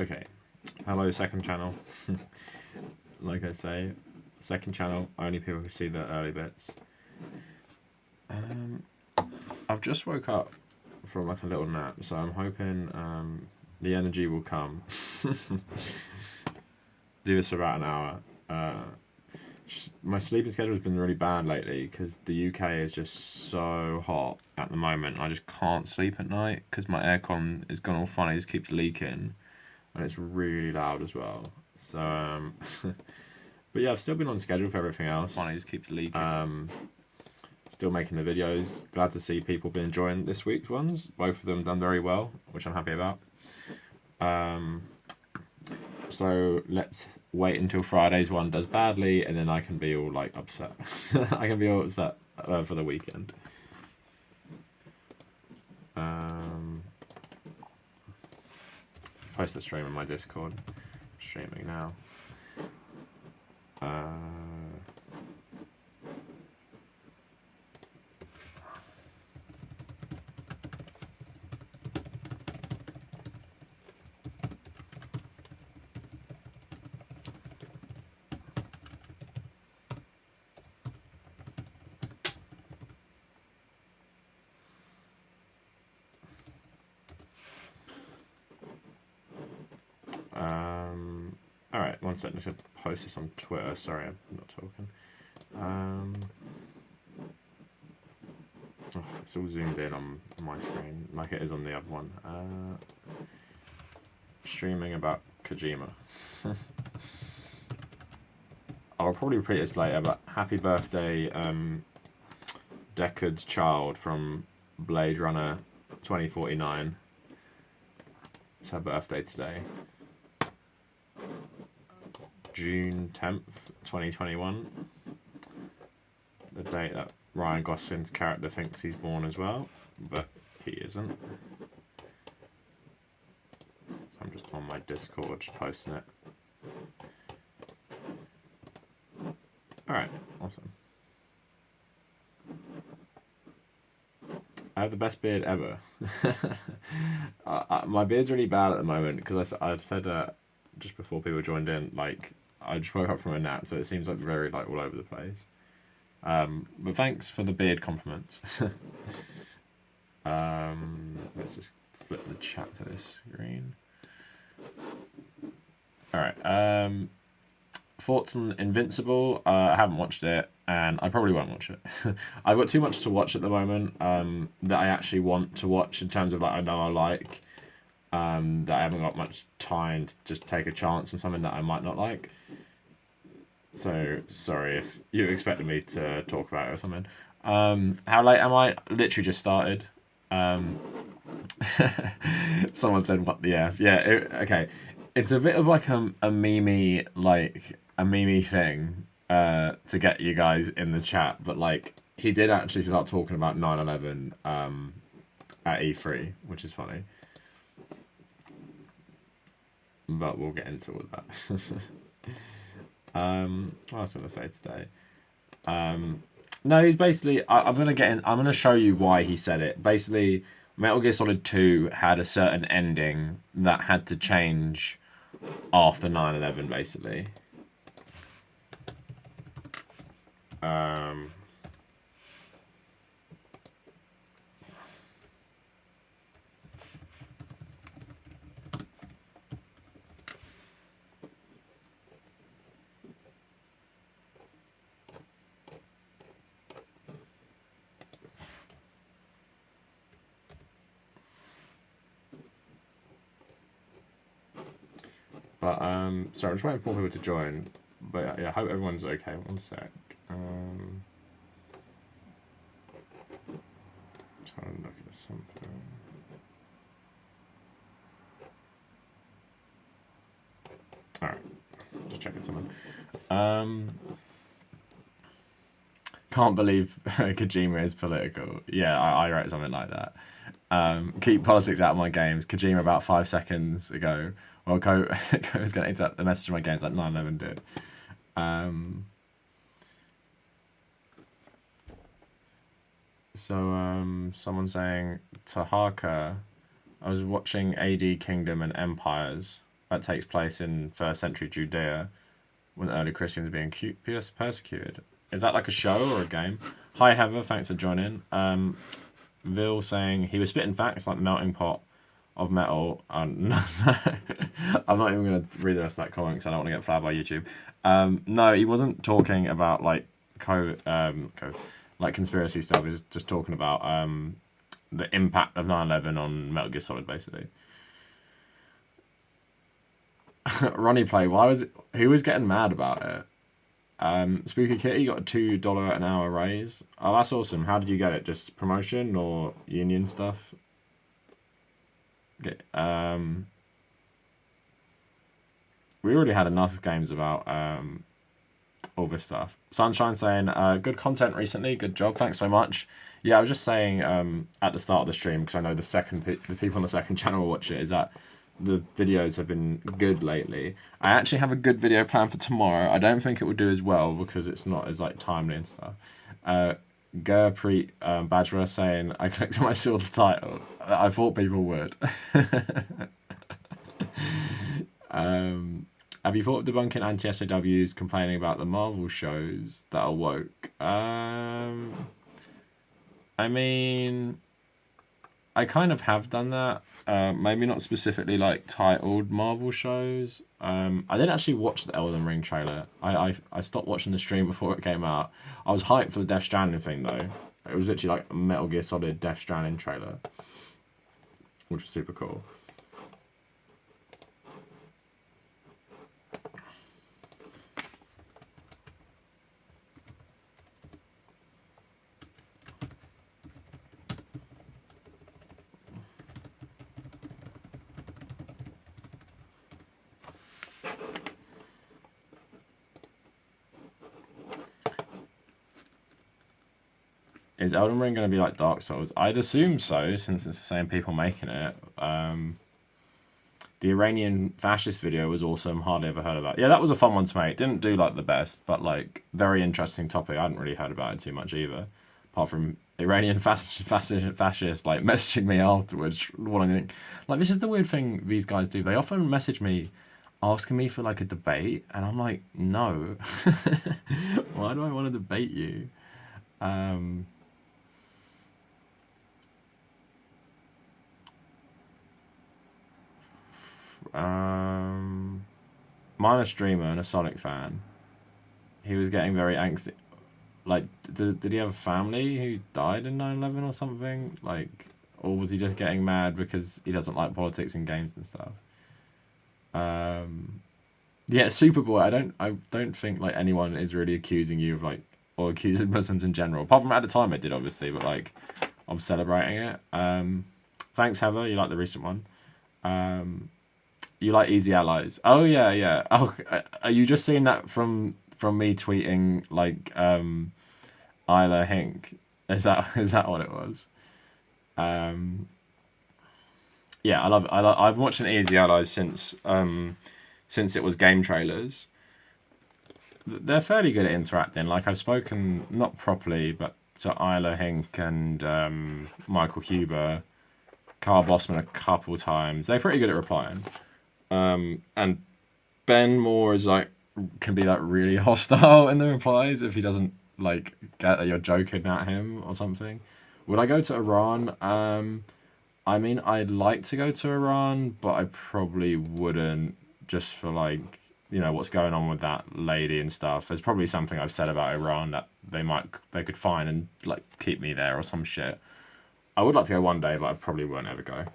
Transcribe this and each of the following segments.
Okay. Hello, second channel. Like I say, second channel, only people who see the early bits. I've just woke up from like a little nap, so I'm hoping the energy will come. Do this for about an hour. My sleeping schedule has been really bad lately because the UK is just so hot at the moment. I just can't sleep at night because my aircon is gone all funny, it just keeps leaking, and it's really loud as well. So, but yeah, I've still been on schedule for everything else. Funny, it just keeps leaking. Still making the videos. Glad to see people be enjoying this week's ones. Both of them done very well, which I'm happy about. So let's wait until Friday's one does badly, and then I can be all like upset. I can be all upset for the weekend. Post the stream on my Discord. Streaming now. Alright, one second, I should post this on Twitter. Sorry, I'm not talking. It's all zoomed in on my screen, like it is on the other one. Streaming about Kojima. I'll probably repeat this later, but happy birthday, Deckard's child from Blade Runner 2049. It's her birthday today. June 10th, 2021. The date that Ryan Gosling's character thinks he's born as well, but he isn't. So I'm just on my Discord, just posting it. Alright, awesome. I have the best beard ever. My beard's really bad at the moment because I said just before people joined in, like, I just woke up from a nap, so it seems like very like all over the place. But thanks for the beard compliments. Let's just flip the chat to this screen. Alright, thoughts on Invincible? I haven't watched it, and I probably won't watch it. I've got too much to watch at the moment that I actually want to watch in terms of like I know I like, that I haven't got much time to just take a chance on something that I might not like. So, sorry if you expected me to talk about it or something. How late am I? Literally just started. Someone said, what? Yeah, okay. It's a bit of like a meme, like, a meme thing to get you guys in the chat, but like, he did actually start talking about 9/11 at E3, which is funny. But we'll get into all that. What else did I say today? No, he's basically. I'm gonna show you why he said it. Basically, Metal Gear Solid 2 had a certain ending that had to change after 9/11, basically. But sorry, I'm just waiting for more people to join. But yeah, I hope everyone's okay. One sec. Trying to look at something. Alright, just checking something. Can't believe Kojima is political. Yeah, I wrote something like that. Keep politics out of my games. Kojima about 5 seconds ago. Well, Ko was getting to the message of my games like 9/11 did. Someone saying, Tahaka, I was watching AD Kingdom and Empires. that takes place in first century Judea when early Christians are being persecuted. Is that like a show or a game? Hi Heather, thanks for joining. Vil saying he was spitting facts like the melting pot of metal. No, I'm not even going to read the rest of that comment because I don't want to get flagged by YouTube. No, he wasn't talking about like like conspiracy stuff. He was just talking about the impact of 9/11 on Metal Gear Solid, basically. Ronnie Play, who was getting mad about it? Spooky Kitty got a $2 an hour raise. Oh, that's awesome. How did you get it? Just promotion or union stuff? We already had enough games about all this stuff. Sunshine saying, good content recently. Good job. Thanks so much. Yeah, I was just saying at the start of the stream, because I know the people on the second channel will watch it, is that the videos have been good lately. I actually have a good video planned for tomorrow. I don't think it will do as well because it's not as like timely and stuff. Gurpreet Bajra saying, I clicked on my silver title. I thought people would. Have you thought of debunking anti-SJWs complaining about the Marvel shows that are woke? I mean, I kind of have done that. Maybe not specifically like titled Marvel shows. I didn't actually watch the Elden Ring trailer. I stopped watching the stream before it came out. I was hyped for the Death Stranding thing though. It was literally like a Metal Gear Solid Death Stranding trailer, which was super cool. Is Elden Ring going to be like Dark Souls? I'd assume so, since it's the same people making it. The Iranian fascist video was awesome. Hardly ever heard about it. Yeah, that was a fun one to make. Didn't do like the best, but like very interesting topic. I hadn't really heard about it too much either, apart from Iranian fascist like messaging me afterwards. Wanting like this is the weird thing these guys do. They often message me asking me for like a debate, and I'm like, no. Why do I want to debate you? Mine a streamer and a Sonic fan. He was getting very angsty. Like, did he have a family who died in 9/11 or something? Like, or was he just getting mad because he doesn't like politics in games and stuff? Yeah, Superboy. I don't think like anyone is really accusing you of like, or accusing Muslims in general. Apart from at the time it did obviously, but like, I'm celebrating it. Thanks Heather. You like the recent one. You like Easy Allies. Oh yeah, yeah. Oh, are you just seeing that from me tweeting like Isla Hink? Is that what it was? Yeah, I love. I've been watching Easy Allies since it was game trailers. They're fairly good at interacting. Like I've spoken not properly, but to Isla Hink and Michael Huber, Carl Bossman a couple times. They're pretty good at replying. And Ben Moore is like can be like really hostile in the replies if he doesn't like get that you're joking at him or something. Would I go to Iran? I mean, I'd like to go to Iran, but I probably wouldn't, just for like, you know, what's going on with that lady and stuff. There's probably something I've said about Iran that they could find and like keep me there or some shit. I would like to go one day, but I probably won't ever go.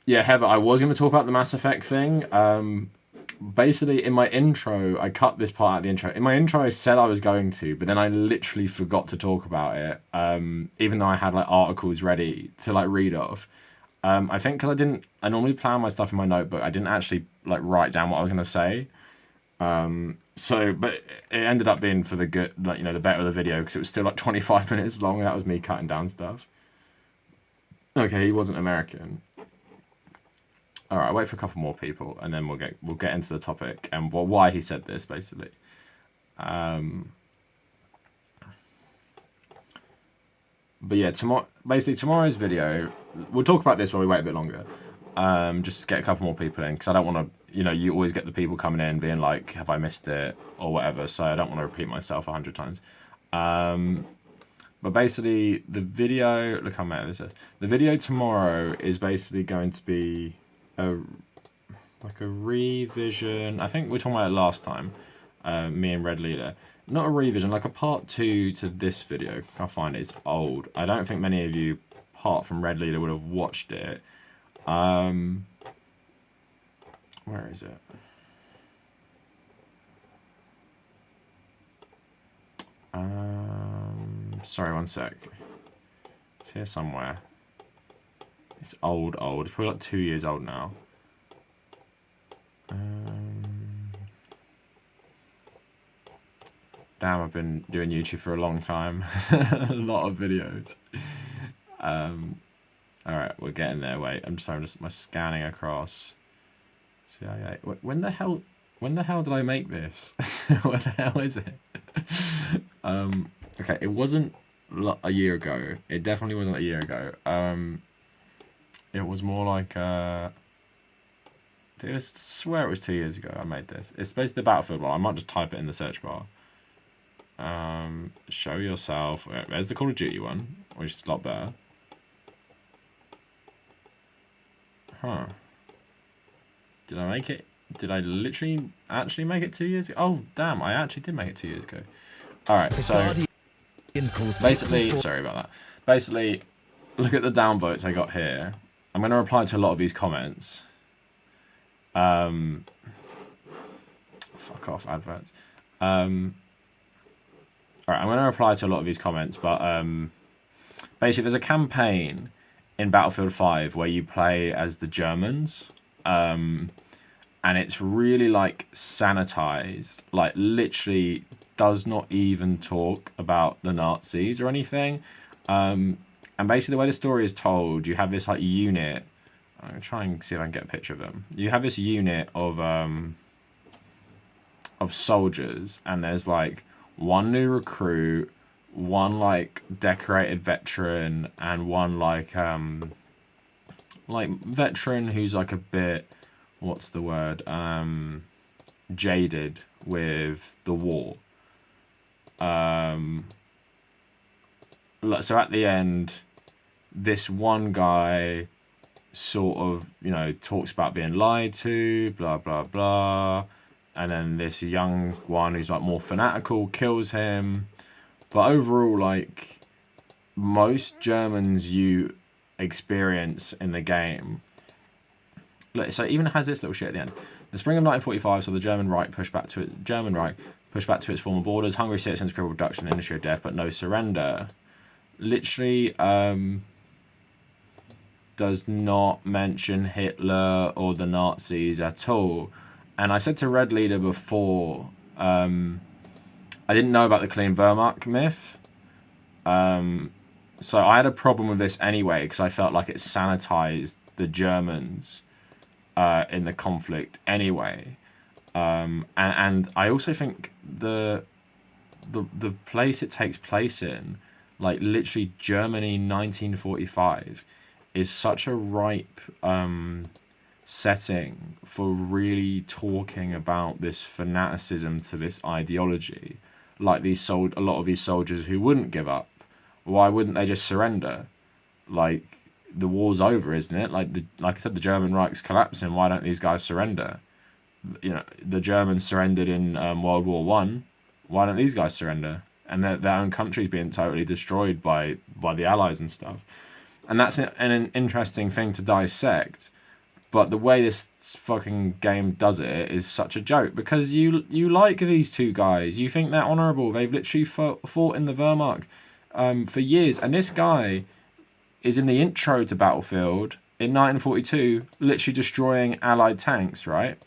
Yeah, Heather, I was going to talk about the Mass Effect thing. Basically, in my intro, I cut this part out of the intro. In my intro, I said I was going to, but then I literally forgot to talk about it, even though I had like articles ready to like read off. I think because I normally plan my stuff in my notebook. I didn't actually like write down what I was going to say. But it ended up being for the good, like, you know, the better of the video, because it was still like 25 minutes long. That was me cutting down stuff. Okay, he wasn't American. All right, I'll wait for a couple more people, and then we'll get into the topic and why he said this, basically. But yeah, tomorrow's video, we'll talk about this while we wait a bit longer. just to get a couple more people in, because I don't want to, you know, you always get the people coming in being like, have I missed it or whatever, so I don't want to repeat myself 100 times. But basically the video, look how mad this is. The video tomorrow is basically going to be like a revision. I think we were talking about it last time, me and Red Leader. Not a revision, like a part 2 to this video. I'll find it. It's old. I don't think many of you, apart from Red Leader, would have watched it. Where is it? Sorry, one sec. It's here somewhere. It's old. It's probably like 2 years old now. Damn, I've been doing YouTube for a long time. A lot of videos. Alright, we're getting there. Wait, I'm just my scanning across. CIA. When the hell did I make this? What the hell is it? Okay, it wasn't a year ago. It definitely wasn't a year ago. It was more like I swear it was 2 years ago I made this. It's basically the Battlefield one. I might just type it in the search bar. Show yourself. There's the Call of Duty one, which is a lot better. Huh. Did I make it? Did I literally actually make it 2 years ago? Oh, damn, I actually did make it 2 years ago. Alright, so basically, sorry about that. Basically, look at the downvotes I got here. I'm going to reply to a lot of these comments. Fuck off, adverts. Alright, I'm going to reply to a lot of these comments, but basically there's a campaign in Battlefield 5 where you play as the Germans. And it's really like sanitized, like literally does not even talk about the Nazis or anything. And basically the way the story is told, you have this like unit. I'm gonna try and see if I can get a picture of them. You have this unit of soldiers, and there's like one new recruit, one like decorated veteran, and one like veteran who's like a bit, what's the word, jaded with the war. So at the end, this one guy sort of, you know, talks about being lied to, blah blah blah, and then this young one who's like more fanatical kills him. But overall, like most Germans you experience in the game, look, so it even has this little shit at the end. The spring of 1945 saw the German Reich push back to its former borders. Hungry citizens crippled reduction, industry of death, but no surrender. Literally, does not mention Hitler or the Nazis at all. And I said to Red Leader before, I didn't know about the clean Wehrmacht myth. So I had a problem with this anyway, because I felt like it sanitized the Germans in the conflict anyway. And I also think the place it takes place in, like literally Germany 1945, is such a ripe setting for really talking about this fanaticism to this ideology. Like a lot of these soldiers who wouldn't give up. Why wouldn't they just surrender? Like, the war's over, isn't it? Like I said, the German Reich's collapsing. Why don't these guys surrender? You know, the Germans surrendered in World War One. Why don't these guys surrender? And their own country's being totally destroyed by the Allies and stuff. And that's an interesting thing to dissect. But the way this fucking game does it is such a joke, because you like these two guys. You think they're honourable. They've literally fought in the Wehrmacht for years. And this guy is in the intro to Battlefield in 1942, literally destroying Allied tanks, right?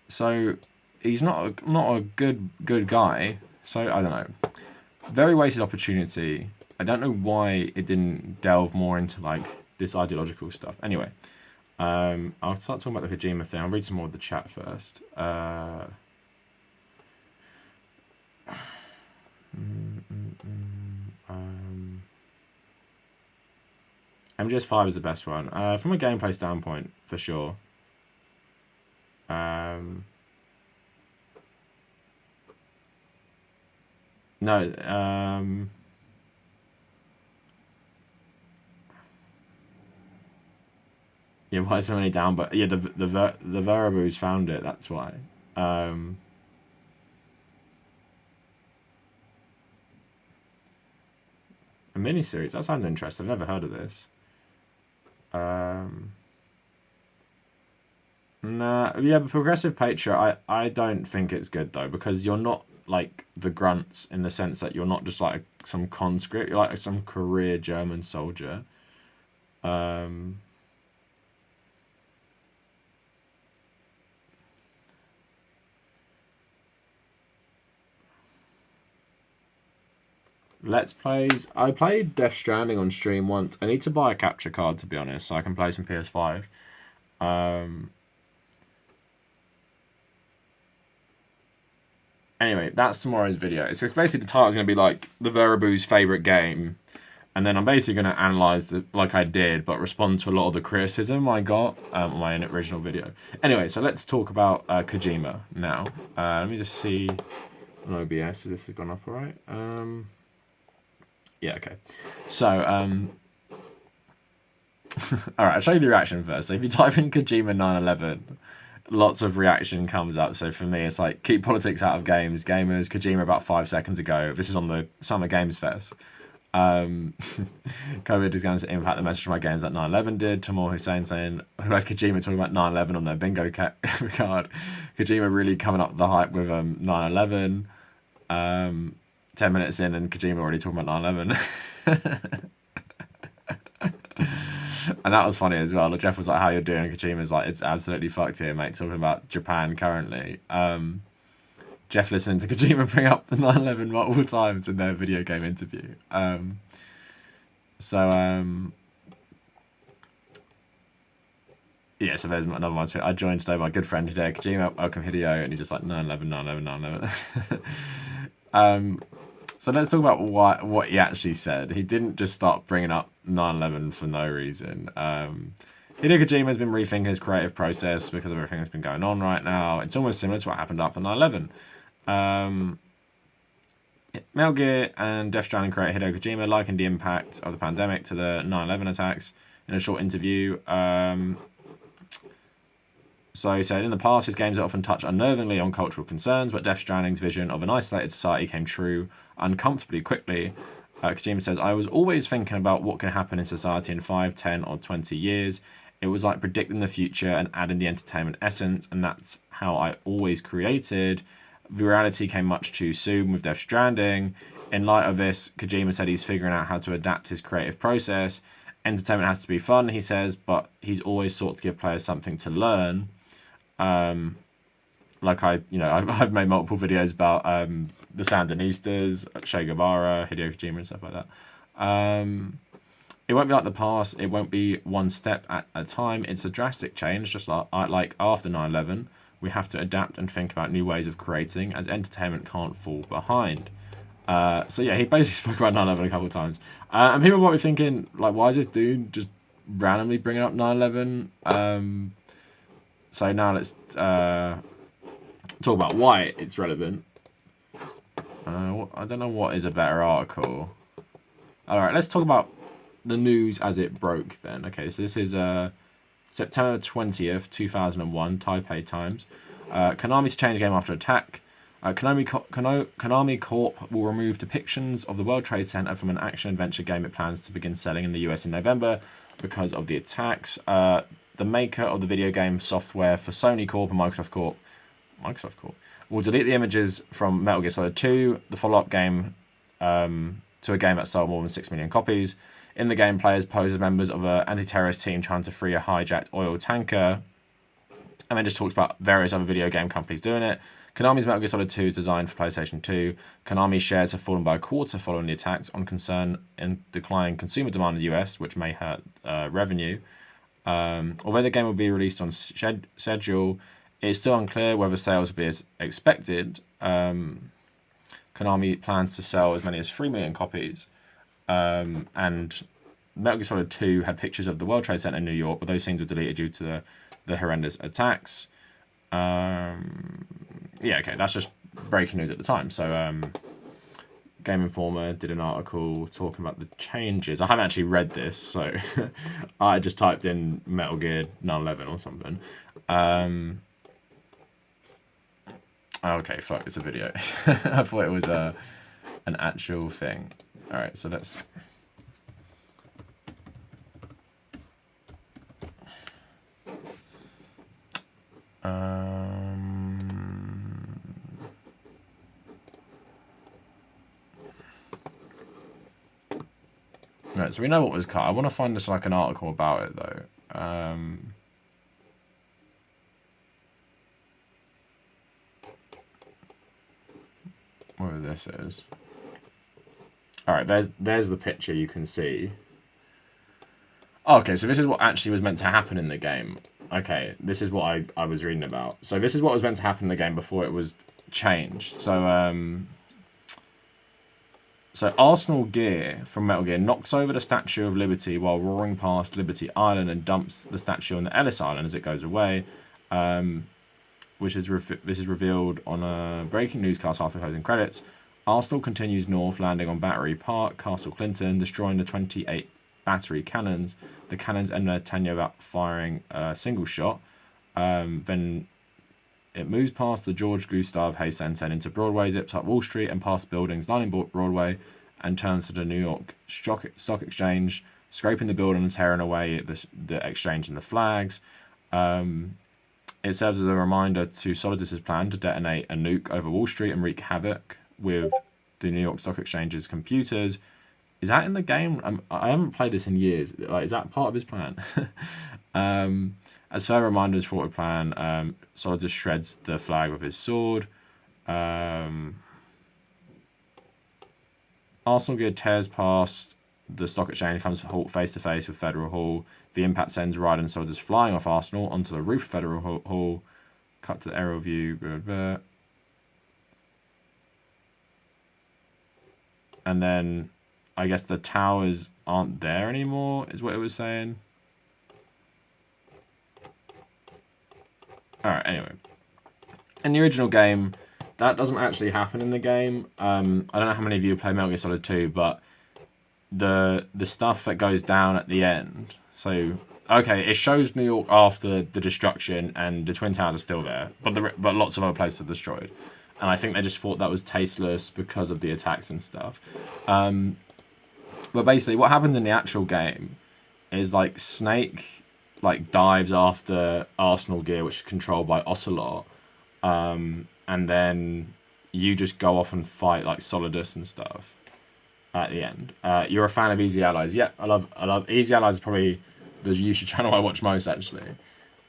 So he's not a good guy. So I don't know. Very wasted opportunity. I don't know why it didn't delve more into like this ideological stuff. Anyway, I'll start talking about the Kojima thing. I'll read some more of the chat first. MGS5 is the best one. From a gameplay standpoint, for sure. No, yeah, why is so many down? But yeah, the Verabus found it. That's why. Um, a miniseries. That sounds interesting. I've never heard of this. Nah, yeah, but progressive patriot. I don't think it's good though, because you're not like the grunts in the sense that you're not just like some conscript. You're like some career German soldier. Um, Let's plays. I played Death Stranding on stream once. I need to buy a capture card, to be honest, so I can play some PS5. Anyway, that's tomorrow's video. So basically the title's going to be like the Veraboo's favourite game. And then I'm basically going to analyse it like I did, but respond to a lot of the criticism I got on my original video. Anyway, so let's talk about Kojima now. Let me just see on OBS if this has gone up all right. Yeah, okay. So, all right, I'll show you the reaction first. So if you type in Kojima 911, lots of reaction comes up. So for me, it's like, keep politics out of games. Gamers, Kojima about 5 seconds ago. This is on the Summer Games Fest. COVID is going to impact the message of my games that 9/11 did. Tamor Hussein saying, who had Kojima talking about 9/11 on their bingo card. Kojima really coming up the hype with 9/11. 10 minutes in and Kojima already talking about 9/11. And that was funny as well. Jeff was like, how you're doing? Kojima's like, it's absolutely fucked here, mate, talking about Japan currently. Jeff listening to Kojima bring up the 9/11 multiple times in their video game interview. Yeah, so there's another one. I joined today by my good friend Hideo Kojima. Welcome Hideo, and he's just like 9/11, 9/11, 9/11. So let's talk about what he actually said. He didn't just start bringing up 9/11 for no reason. Hideo Kojima has been rethinking his creative process because of everything that's been going on right now. It's almost similar to what happened after 9/11. Metal Gear and Death Stranding creator Hideo Kojima likened the impact of the pandemic to the 9/11 attacks in a short interview. So he said, in the past, his games often touch unnervingly on cultural concerns, but Death Stranding's vision of an isolated society came true uncomfortably quickly. Kojima says, I was always thinking about what can happen in society in 5, 10, or 20 years. It was like predicting the future and adding the entertainment essence, and that's how I always created. The reality came much too soon with Death Stranding. In light of this, Kojima said he's figuring out how to adapt his creative process. Entertainment has to be fun, he says, but he's always sought to give players something to learn. Like I've made multiple videos about the Sandinistas, Che Guevara, Hideo Kojima and stuff like that. It won't be like the past. It won't be one step at a time. It's a drastic change, just like after 9/11. We have to adapt and think about new ways of creating, as entertainment can't fall behind. So yeah, he basically spoke about 9/11 a couple of times. And people might be thinking, like, why is this dude just randomly bringing up 9/11? So now let's talk about why it's relevant. I don't know what is a better article. All right, let's talk about the news as it broke then. Okay, so this is September 20th, 2001, Taipei Times. Konami to change game after attack. Konami Corp will remove depictions of the World Trade Center from an action-adventure game it plans to begin selling in the US in November because of the attacks. The maker of the video game software for Sony Corp and Microsoft Corp will delete the images from Metal Gear Solid 2, the follow-up game to a game that sold more than 6 million copies. In the game, players pose as members of an anti-terrorist team trying to free a hijacked oil tanker. And then just talks about various other video game companies doing it. Konami's Metal Gear Solid 2 is designed for PlayStation 2. Konami's shares have fallen by a quarter following the attacks on concern in declining consumer demand in the US, which may hurt revenue. Although the game will be released on schedule, it is still unclear whether sales will be as expected. Konami plans to sell as many as 3 million copies, and Metal Gear Solid 2 had pictures of the World Trade Center in New York, but those scenes were deleted due to the horrendous attacks. Yeah, okay, that's just breaking news at the time. So, Game Informer did an article talking about the changes. I haven't actually read this, so I just typed in Metal Gear 9/11 or something. Okay, fuck, it's a video. I thought it was an actual thing. Alright, so let's... Right, so we know what was cut. I want to find just like an article about it though. Whatever this is. Alright, there's the picture you can see. Oh, okay, so this is what actually was meant to happen in the game. Okay, this is what I was reading about. So this is what was meant to happen in the game before it was changed. So Arsenal Gear from Metal Gear knocks over the Statue of Liberty while roaring past Liberty Island and dumps the statue on the Ellis Island as it goes away. This is revealed on a breaking newscast after closing credits. Arsenal continues north, landing on Battery Park, Castle Clinton, destroying the 28 battery cannons. The cannons end their tenure without firing a single shot. Then it moves past the George Gustav Hay Center and into Broadway, zips up Wall Street and past buildings lining Broadway, and turns to the New York Stock Exchange, scraping the building and tearing away the exchange and the flags. It serves as a reminder to Solidus' plan to detonate a nuke over Wall Street and wreak havoc with the New York Stock Exchange's computers. Is that in the game? I haven't played this in years. Like, is that part of his plan? As further reminders for the plan, Solidus shreds the flag with his sword. Arsenal Gear tears past the Stock Exchange, comes to halt face to face with Federal Hall. The impact sends Ryder and Solidus flying off Arsenal onto the roof of Federal Hall. Cut to the aerial view. Blah, blah. And then I guess the towers aren't there anymore, is what it was saying. Alright, anyway. In the original game, that doesn't actually happen in the game. I don't know how many of you play Metal Gear Solid 2, but the stuff that goes down at the end. So, okay, it shows New York after the destruction, and the Twin Towers are still there, but lots of other places are destroyed. And I think they just thought that was tasteless because of the attacks and stuff. But basically, what happens in the actual game is like Snake dives after Arsenal Gear, which is controlled by Ocelot, and then you just go off and fight like Solidus and stuff at the end. You're a fan of Easy Allies? Yeah, I love Easy Allies. Is probably the YouTube channel I watch most actually.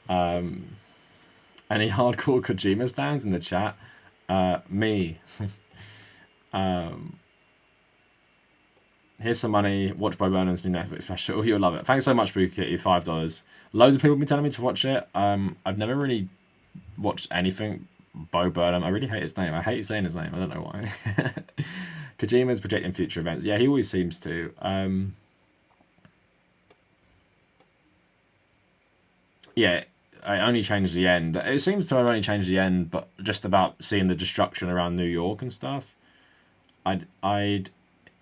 Any hardcore Kojima stands in the chat? Me. Here's some money. Watch Bo Burnham's new Netflix special. You'll love it. Thanks so much, Boo Kitty. $5. Loads of people have been telling me to watch it. I've never really watched anything Bo Burnham. I really hate his name. I hate saying his name. I don't know why. Kojima's projecting future events. Yeah, he always seems to. Yeah, I only changed the end. It seems to have only changed the end, but just about seeing the destruction around New York and stuff. I'd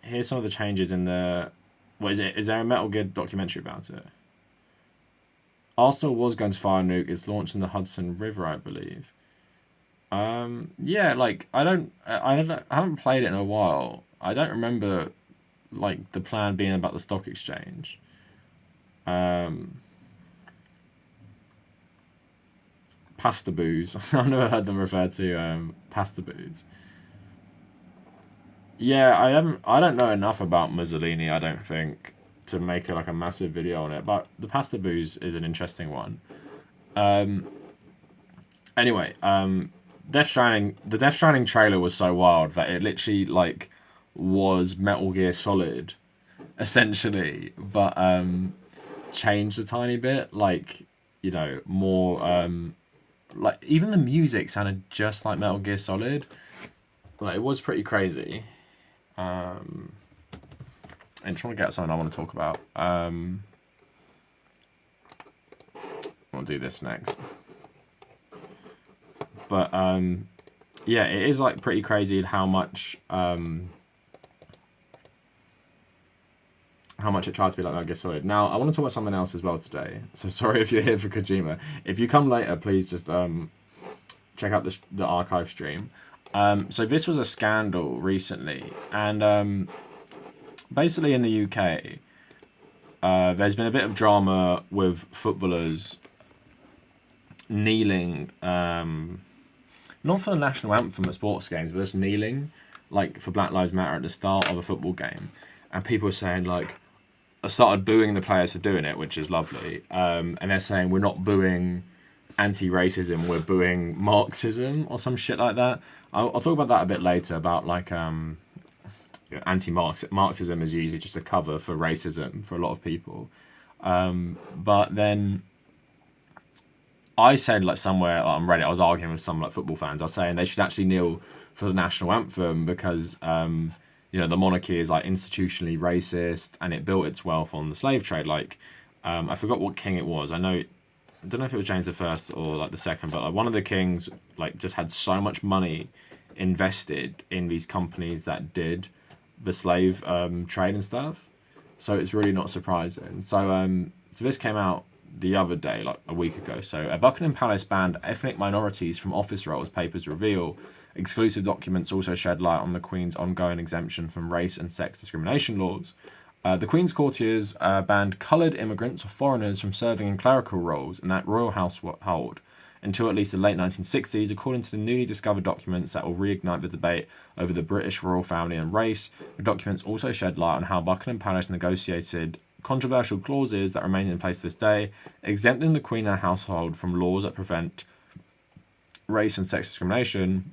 here's some of the changes in the... What is it? Is there a Metal Gear documentary about it? Arsenal was going to fire a nuke. It's launched in the Hudson River, I believe. Yeah, like I haven't played it in a while. I don't remember like the plan being about the stock exchange. Pasta boos. I've never heard them referred to pasta boos. Yeah, I don't know enough about Mussolini, I don't think, to make like a massive video on it, but the pasta boos is an interesting one. Anyway, the Death Stranding trailer was so wild that it literally like was Metal Gear Solid, essentially, but changed a tiny bit, like, you know, more like even the music sounded just like Metal Gear Solid. Like, it was pretty crazy. I'm trying to get something I want to talk about. We'll do this next. But yeah, it is like pretty crazy how much it tried to be like Metal Gear Solid. Now, I want to talk about something else as well today. So sorry if you're here for Kojima. If you come later, please just check out the archive stream. So this was a scandal recently, and basically in the UK, there's been a bit of drama with footballers kneeling, not for the national anthem at sports games, but just kneeling, like for Black Lives Matter at the start of a football game, and people are saying like, I started booing the players for doing it, which is lovely, and they're saying we're not booing anti-racism, we're booing Marxism or some shit like that. I'll talk about that a bit later, about like Marxism is usually just a cover for racism for a lot of people, but then I said like somewhere like, on Reddit, I was arguing with some like football fans, I was saying they should actually kneel for the national anthem because the monarchy is like institutionally racist and it built its wealth on the slave trade. Like I forgot what king it was. I don't know if it was James I or like the second, but like one of the kings like just had so much money invested in these companies that did the slave trade and stuff. So it's really not surprising. So this came out the other day, like a week ago. So Buckingham Palace banned ethnic minorities from office roles, papers reveal. Exclusive documents also shed light on the Queen's ongoing exemption from race and sex discrimination laws. The Queen's courtiers banned coloured immigrants or foreigners from serving in clerical roles in that royal household until at least the late 1960s, according to the newly discovered documents that will reignite the debate over the British royal family and race. The documents also shed light on how Buckingham Palace negotiated controversial clauses that remain in place to this day, exempting the Queen and her household from laws that prevent race and sex discrimination.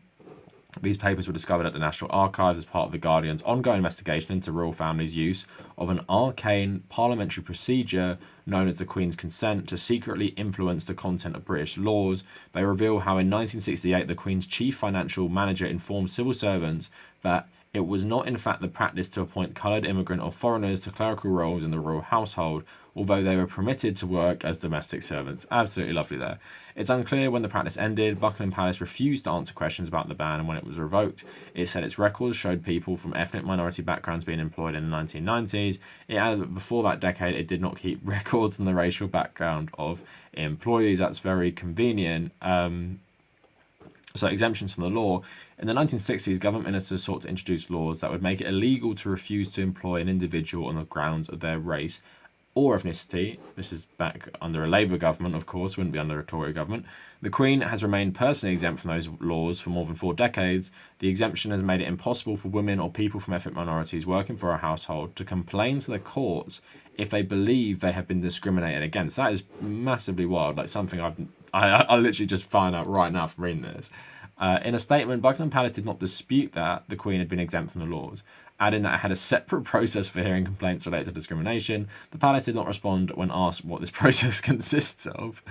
These papers were discovered at the National Archives as part of the Guardian's ongoing investigation into royal family's use of an arcane parliamentary procedure known as the Queen's Consent to secretly influence the content of British laws. They reveal how in 1968 the Queen's chief financial manager informed civil servants that it was not in fact the practice to appoint coloured immigrant or foreigners to clerical roles in the royal household, although they were permitted to work as domestic servants. Absolutely lovely there. It's unclear when the practice ended. Buckingham Palace refused to answer questions about the ban and when it was revoked. It said its records showed people from ethnic minority backgrounds being employed in the 1990s. It added that before that decade, it did not keep records on the racial background of employees. That's very convenient. So exemptions from the law. In the 1960s, government ministers sought to introduce laws that would make it illegal to refuse to employ an individual on the grounds of their race or ethnicity. This is back under a Labour government, of course, wouldn't be under a Tory government. The Queen has remained personally exempt from those laws for more than 4 decades. The exemption has made it impossible for women or people from ethnic minorities working for a household to complain to the courts if they believe they have been discriminated against. That is massively wild, like something I literally just find out right now from reading this. In a statement, Buckingham Palace did not dispute that the Queen had been exempt from the laws, adding that it had a separate process for hearing complaints related to discrimination. The Palace did not respond when asked what this process consists of.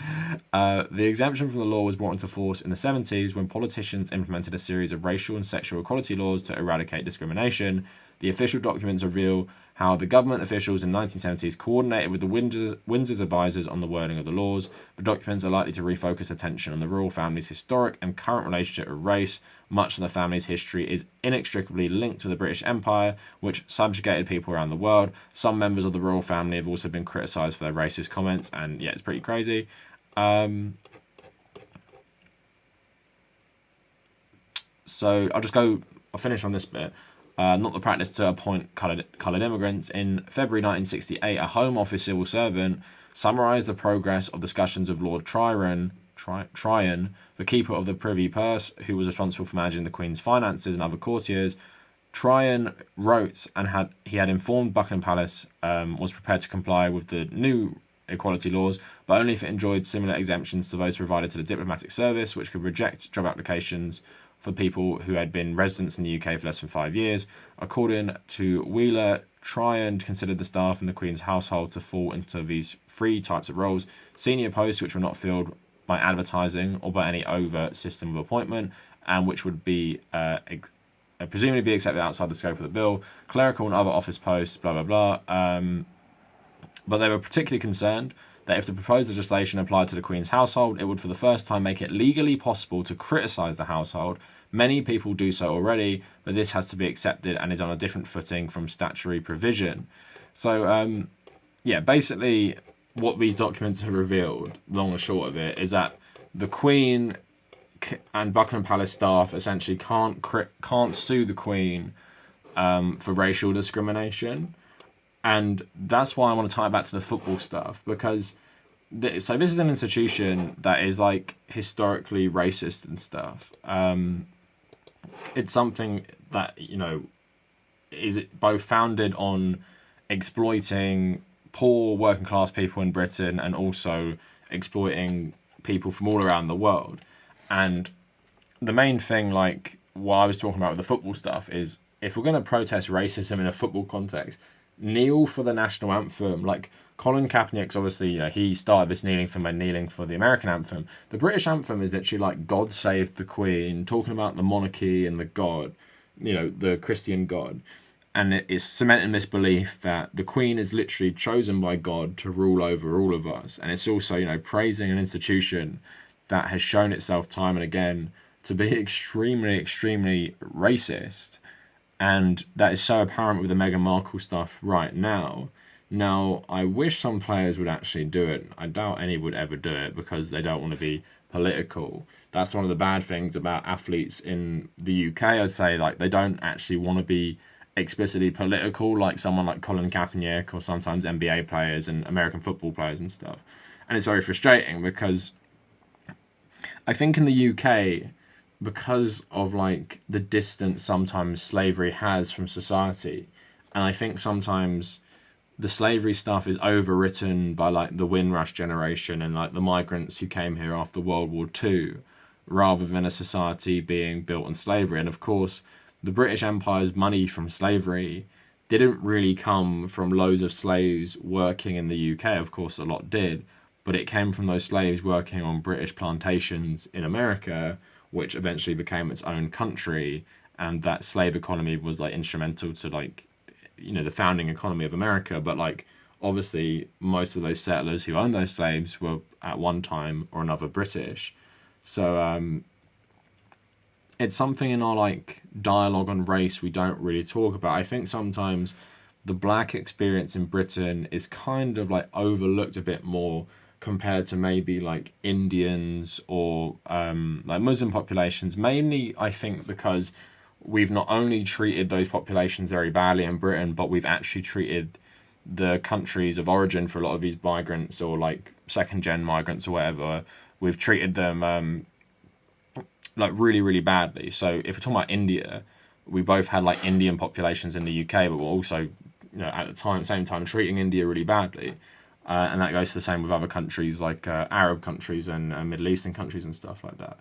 The exemption from the law was brought into force in the 70s when politicians implemented a series of racial and sexual equality laws to eradicate discrimination. The official documents reveal how the government officials in the 1970s coordinated with the Windsor's advisors on the wording of the laws. The documents are likely to refocus attention on the royal family's historic and current relationship with race. Much of the family's history is inextricably linked to the British Empire, which subjugated people around the world. Some members of the royal family have also been criticised for their racist comments, and yeah, it's pretty crazy. So I'll finish on this bit. Not the practice to appoint coloured immigrants. In February 1968, a Home Office civil servant summarised the progress of discussions of Lord Tryon, the keeper of the Privy Purse, who was responsible for managing the Queen's finances and other courtiers. Tryon wrote he had informed Buckingham Palace was prepared to comply with the new equality laws, but only if it enjoyed similar exemptions to those provided to the diplomatic service, which could reject job applications for people who had been residents in the UK for less than 5 years. According to Wheeler, Tryon considered the staff in the Queen's household to fall into these 3 types of roles: senior posts, which were not filled by advertising or by any overt system of appointment, and which would be presumably be accepted outside the scope of the bill, clerical and other office posts, blah, blah, blah. But they were particularly concerned that if the proposed legislation applied to the Queen's household, it would for the first time make it legally possible to criticise the household. Many people do so already, but this has to be accepted and is on a different footing from statutory provision. So, basically what these documents have revealed, long and short of it, is that the Queen and Buckingham Palace staff essentially can't sue the Queen for racial discrimination. And that's why I want to tie it back to the football stuff, because so this is an institution that is like historically racist and stuff. It's something that, you know, is both founded on exploiting poor working class people in Britain and also exploiting people from all around the world. And the main thing, like what I was talking about with the football stuff, is if we're going to protest racism in a football context, kneel for the national anthem. Like Colin Kaepernick's obviously, you know, he started this kneeling thing by kneeling for the American anthem. The British anthem is literally like God save the Queen, talking about the monarchy and the God, you know, the Christian God. And it's cementing this belief that the Queen is literally chosen by God to rule over all of us. And it's also, you know, praising an institution that has shown itself time and again to be extremely, extremely racist. And that is so apparent with the Meghan Markle stuff right now. Now, I wish some players would actually do it. I doubt any would ever do it because they don't want to be political. That's one of the bad things about athletes in the UK, I'd say. Like, they don't actually want to be explicitly political, like someone like Colin Kaepernick or sometimes NBA players and American football players and stuff. And it's very frustrating because I think in the UK, because of like the distance sometimes slavery has from society, and I think sometimes the slavery stuff is overwritten by like the Windrush generation and like the migrants who came here after World War II, rather than a society being built on slavery. And of course, the British Empire's money from slavery didn't really come from loads of slaves working in the UK. Of course, a lot did, but it came from those slaves working on British plantations in America, which eventually became its own country. And that slave economy was like instrumental to like, you know, the founding economy of America. But like, obviously, most of those settlers who owned those slaves were at one time or another British. So it's something in our like dialogue on race we don't really talk about. I think sometimes the black experience in Britain is kind of like overlooked a bit more compared to maybe like Indians or like Muslim populations, mainly I think because we've not only treated those populations very badly in Britain, but we've actually treated the countries of origin for a lot of these migrants or like second gen migrants or whatever, we've treated them like really, really badly. So if we're talking about India, we both had like Indian populations in the UK, but we're also, you know, at the same time treating India really badly. And that goes to the same with other countries like Arab countries and Middle Eastern countries and stuff like that.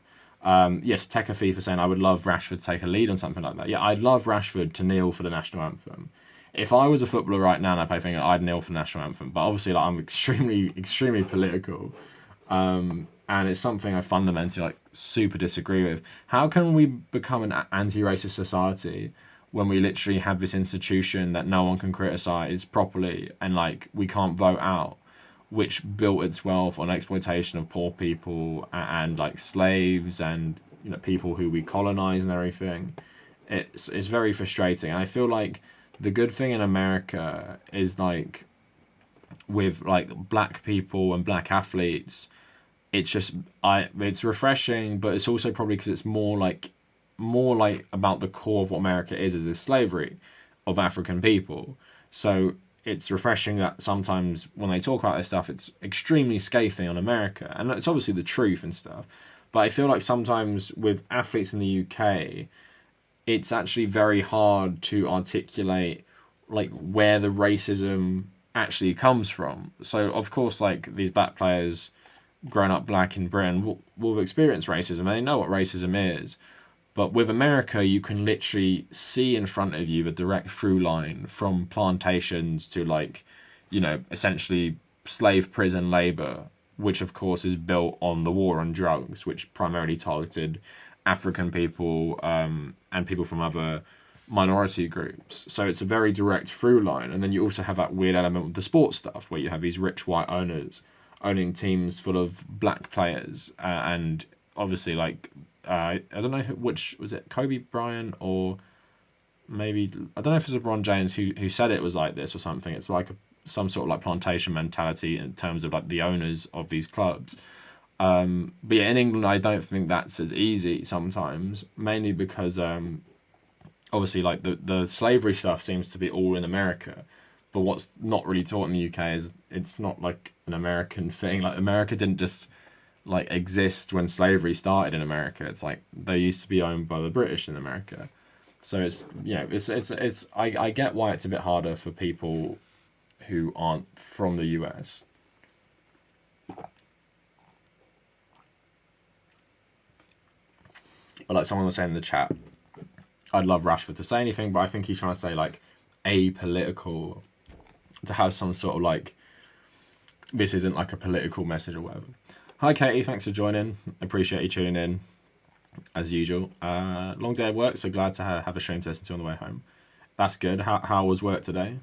Yes, Tekafee for saying I would love Rashford to take a lead on something like that. Yeah, I'd love Rashford to kneel for the national anthem. If I was a footballer right now and I play thinking I'd kneel for the national anthem, but obviously like I'm extremely, extremely political. And it's something I fundamentally like super disagree with. How can we become an anti-racist society when we literally have this institution that no one can criticize properly and like we can't vote out, which built its wealth on exploitation of poor people and like slaves and, you know, people who we colonize and everything? It's very frustrating. And I feel like the good thing in America is like with like black people and black athletes, it's just it's refreshing, but it's also probably because it's more like about the core of what America is this slavery of African people. So it's refreshing that sometimes when they talk about this stuff, it's extremely scathing on America. And it's obviously the truth and stuff. But I feel like sometimes with athletes in the UK, it's actually very hard to articulate like where the racism actually comes from. So of course, like these black players grown up black in Britain will have experienced racism and they know what racism is. But with America, you can literally see in front of you the direct through line from plantations to like, you know, essentially slave prison labor, which of course is built on the war on drugs, which primarily targeted African people and people from other minority groups. So it's a very direct through line. And then you also have that weird element with the sports stuff where you have these rich white owners owning teams full of black players. And obviously, like, I don't know which was it, Kobe Bryant or maybe, I don't know if it was LeBron James who said it was like this or something. It's like some sort of like plantation mentality in terms of like the owners of these clubs. But yeah, in England, I don't think that's as easy sometimes, mainly because obviously like the slavery stuff seems to be all in America. But what's not really taught in the UK is it's not like an American thing. Like America didn't just like exist when slavery started in America. It's like they used to be owned by the British in America. So it's, you know, it's I get why it's a bit harder for people who aren't from the US. But like someone was saying in the chat, I'd love Rashford to say anything, but I think he's trying to say like apolitical, to have some sort of like, this isn't like a political message or whatever. Hi Katie, thanks for joining. Appreciate you tuning in as usual. Long day at work, so glad to have a stream to listen to on the way home. That's good. How was work today?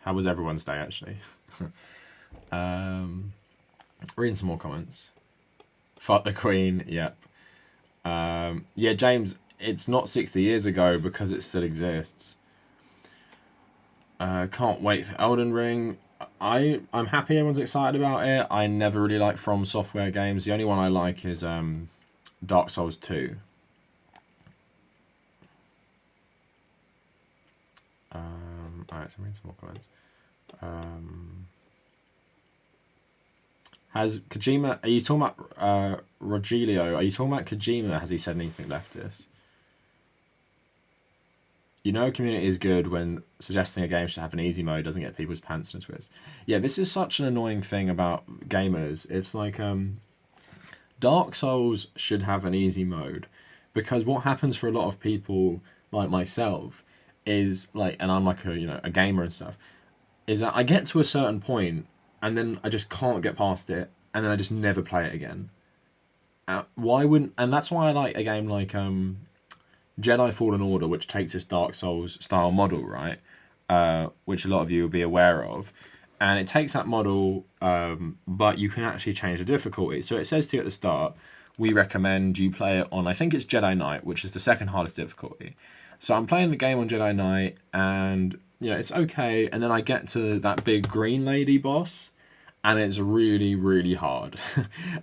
How was everyone's day actually? Reading some more comments. Fuck the Queen. Yep. Yeah, James, it's not 60 years ago because it still exists. Can't wait for Elden Ring. I'm happy everyone's excited about it. I never really like From Software games. The only one I like is Dark Souls 2. Alright, so I'm reading some more comments. Has Kojima, are you talking about Rogelio? Are you talking about Kojima? Has he said anything leftist? You know, community is good when suggesting a game should have an easy mode doesn't get people's pants in a twist. Yeah, this is such an annoying thing about gamers. It's like Dark Souls should have an easy mode, because what happens for a lot of people like myself is like, and I'm like a gamer and stuff, is that I get to a certain point and then I just can't get past it, and then I just never play it again. Why wouldn't? And that's why I like a game like Jedi Fallen Order, which takes this Dark Souls style model, right? Which a lot of you will be aware of. And it takes that model, but you can actually change the difficulty. So it says to you at the start, we recommend you play it on, I think it's Jedi Knight, which is the second hardest difficulty. So I'm playing the game on Jedi Knight, and it's okay. And then I get to that big green lady boss, and it's really, really hard.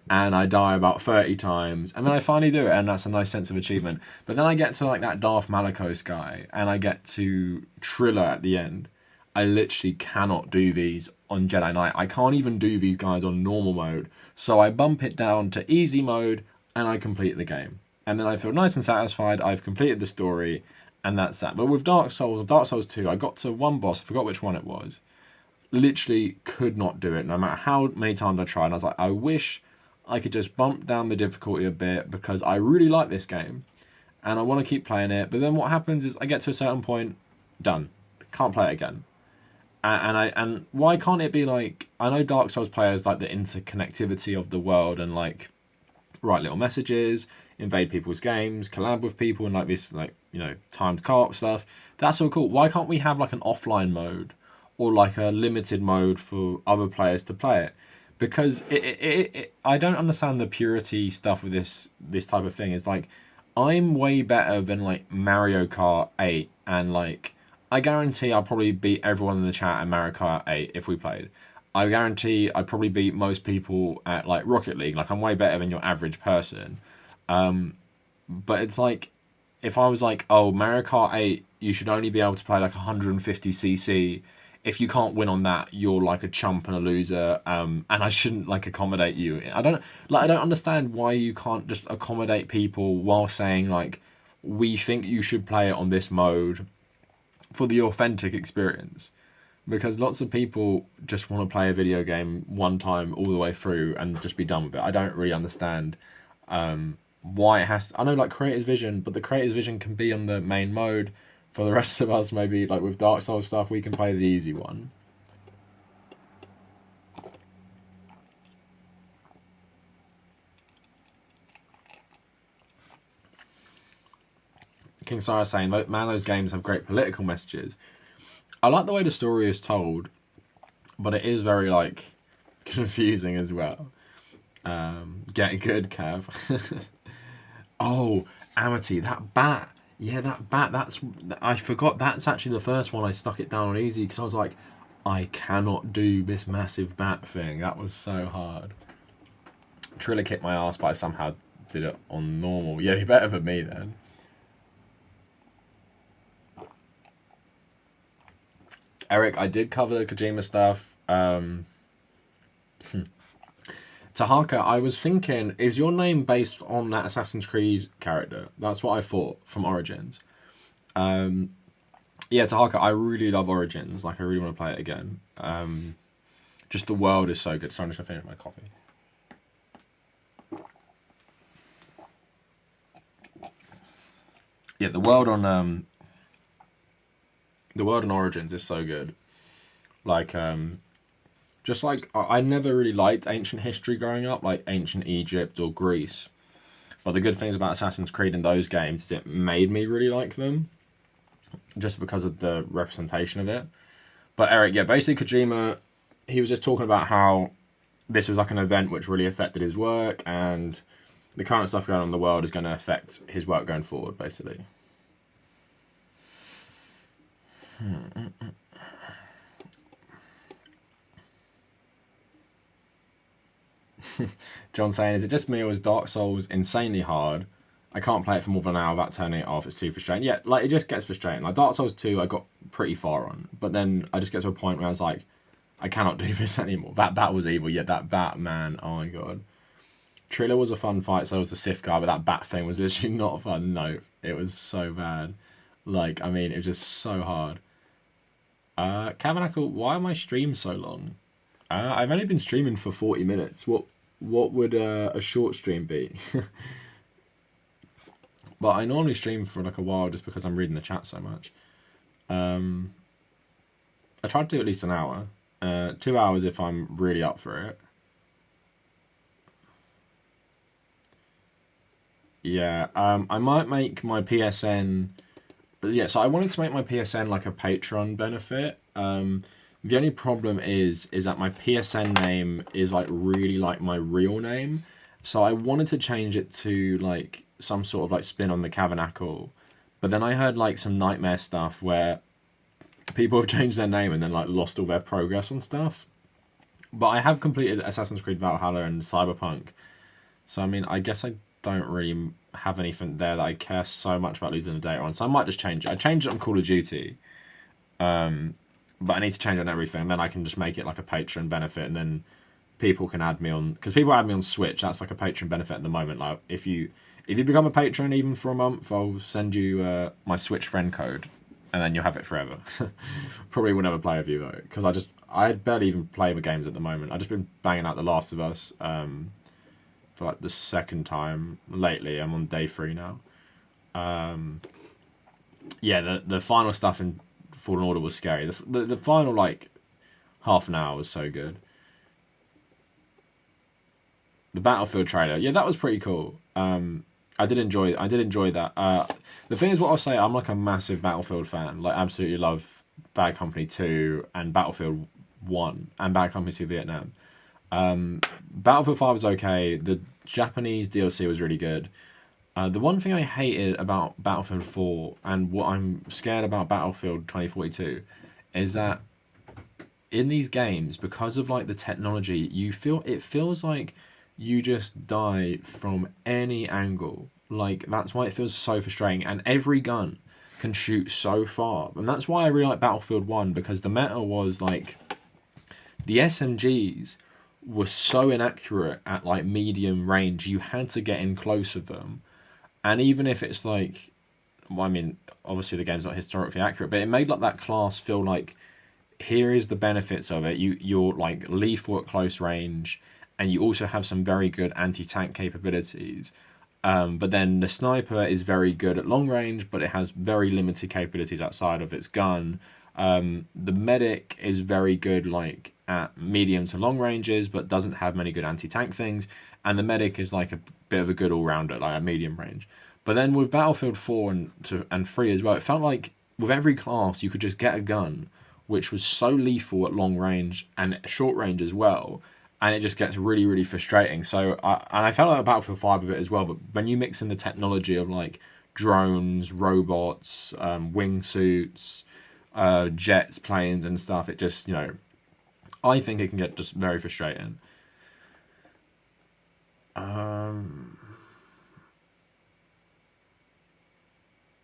And I die about 30 times, and then I finally do it, and that's a nice sense of achievement. But then I get to like that Darth Malakos guy, and I get to Triller at the end. I literally cannot do these on Jedi Knight. I can't even do these guys on normal mode. So I bump it down to easy mode, and I complete the game. And then I feel nice and satisfied. I've completed the story, and that's that. But with Dark Souls 2, I got to one boss. I forgot which one it was. Literally could not do it, no matter how many times I tried. And I was like, I wish I could just bump down the difficulty a bit, because I really like this game and I want to keep playing it. But then what happens is I get to a certain point, done, can't play it again. And why can't it be like, I know Dark Souls players like the interconnectivity of the world and like write little messages, invade people's games, collab with people, and like this like timed co-op stuff. That's so cool. Why can't we have like an offline mode, or like a limited mode for other players to play it? Because I don't understand the purity stuff with this type of thing. It's like, I'm way better than like Mario Kart 8, and like I guarantee I'll probably beat everyone in the chat at Mario Kart 8 if we played. I guarantee I'd probably beat most people at like Rocket League. Like, I'm way better than your average person. But it's like, if I was like, oh, Mario Kart 8, you should only be able to play like 150cc. If you can't win on that, you're like a chump and a loser, and I shouldn't like accommodate you. I don't understand why you can't just accommodate people while saying like, we think you should play it on this mode for the authentic experience. Because lots of people just want to play a video game one time all the way through and just be done with it. I don't really understand why it has to. I know like creator's vision, but the creator's vision can be on the main mode. For the rest of us, maybe like with Dark Souls stuff, we can play the easy one. King Sarah saying, man, those games have great political messages. I like the way the story is told, but it is very, like, confusing as well. Get good, Cav. Oh, Amity, that bat. Yeah, that bat, I forgot, that's actually the first one I stuck it down on easy, because I was like, I cannot do this massive bat thing. That was so hard. Triller kicked my ass, but I somehow did it on normal. Yeah, you're better than me then. Eric, I did cover the Kojima stuff. Tahaka, I was thinking, is your name based on that Assassin's Creed character? That's what I thought from Origins. Yeah, Tahaka, I really love Origins. Like, I really want to play it again. Just the world is so good. So I'm just going to finish my coffee. Yeah, the world on Origins is so good. Like, just like, I never really liked ancient history growing up, like ancient Egypt or Greece. But the good things about Assassin's Creed in those games is it made me really like them, just because of the representation of it. But Eric, yeah, basically Kojima, he was just talking about how this was like an event which really affected his work, and the current stuff going on in the world is going to affect his work going forward, basically. John saying, is it just me or is Dark Souls insanely hard? I can't play it for more than an hour without turning it off. It's too frustrating. Yeah, like, it just gets frustrating. Like, Dark Souls 2, I got pretty far on. But then I just get to a point where I was like, I cannot do this anymore. That was evil. Yeah, that bat, man. Oh, my God. Triller was a fun fight, so was the Sith guy, but that bat thing was literally not fun. No, it was so bad. Like, I mean, it was just so hard. Kavernacle, why are my streams so long? I've only been streaming for 40 minutes. What would a short stream be? But I normally stream for like a while just because I'm reading the chat so much. I try to do at least an hour. 2 hours if I'm really up for it. Yeah, I might make my PSN... But yeah, so I wanted to make my PSN like a Patreon benefit. The only problem is that my PSN name is like really like my real name. So I wanted to change it to like some sort of like spin on the Kavernacle. But then I heard like some nightmare stuff where people have changed their name and then like lost all their progress on stuff. But I have completed Assassin's Creed Valhalla and Cyberpunk. So I mean, I guess I don't really have anything there that I care so much about losing the data on. So I might just change it. I changed it on Call of Duty. But I need to change it on everything. And then I can just make it like a Patreon benefit. And then people can add me on... Because people add me on Switch. That's like a Patreon benefit at the moment. Like if you become a patron even for a month, I'll send you my Switch friend code. And then you'll have it forever. Probably will never play with you though. Because I barely even play the games at the moment. I've just been banging out The Last of Us for like the second time lately. I'm on day 3 now. Yeah, the final stuff in Fallen Order was scary. The final like half an hour was so good. The Battlefield trailer, yeah, that was pretty cool. I did enjoy that. The thing is, what I'll say, I'm like a massive Battlefield fan. Like, absolutely love Bad Company 2 and Battlefield 1 and Bad Company 2 Vietnam. Battlefield 5 was okay. The Japanese DLC was really good. The one thing I hated about Battlefield 4 and what I'm scared about Battlefield 2042 is that in these games, because of like the technology, it feels like you just die from any angle. Like, that's why it feels so frustrating. And every gun can shoot so far. And that's why I really like Battlefield 1, because the meta was like, the SMGs were so inaccurate at like medium range, you had to get in close with them. And even if it's like, well, I mean, obviously the game's not historically accurate, but it made like that class feel like, here is the benefits of it. You're like lethal at close range, and you also have some very good anti-tank capabilities. But then the sniper is very good at long range, but it has very limited capabilities outside of its gun. The medic is very good like at medium to long ranges, but doesn't have many good anti-tank things. And the medic is like a bit of a good all-rounder, like at medium range. But then with Battlefield 4 and 3 as well, it felt like with every class you could just get a gun which was so lethal at long range and short range as well, and it just gets really, really frustrating. So I felt like Battlefield 5 a bit as well, but when you mix in the technology of like drones, robots, wingsuits, jets, planes and stuff, it just, you know, I think it can get just very frustrating.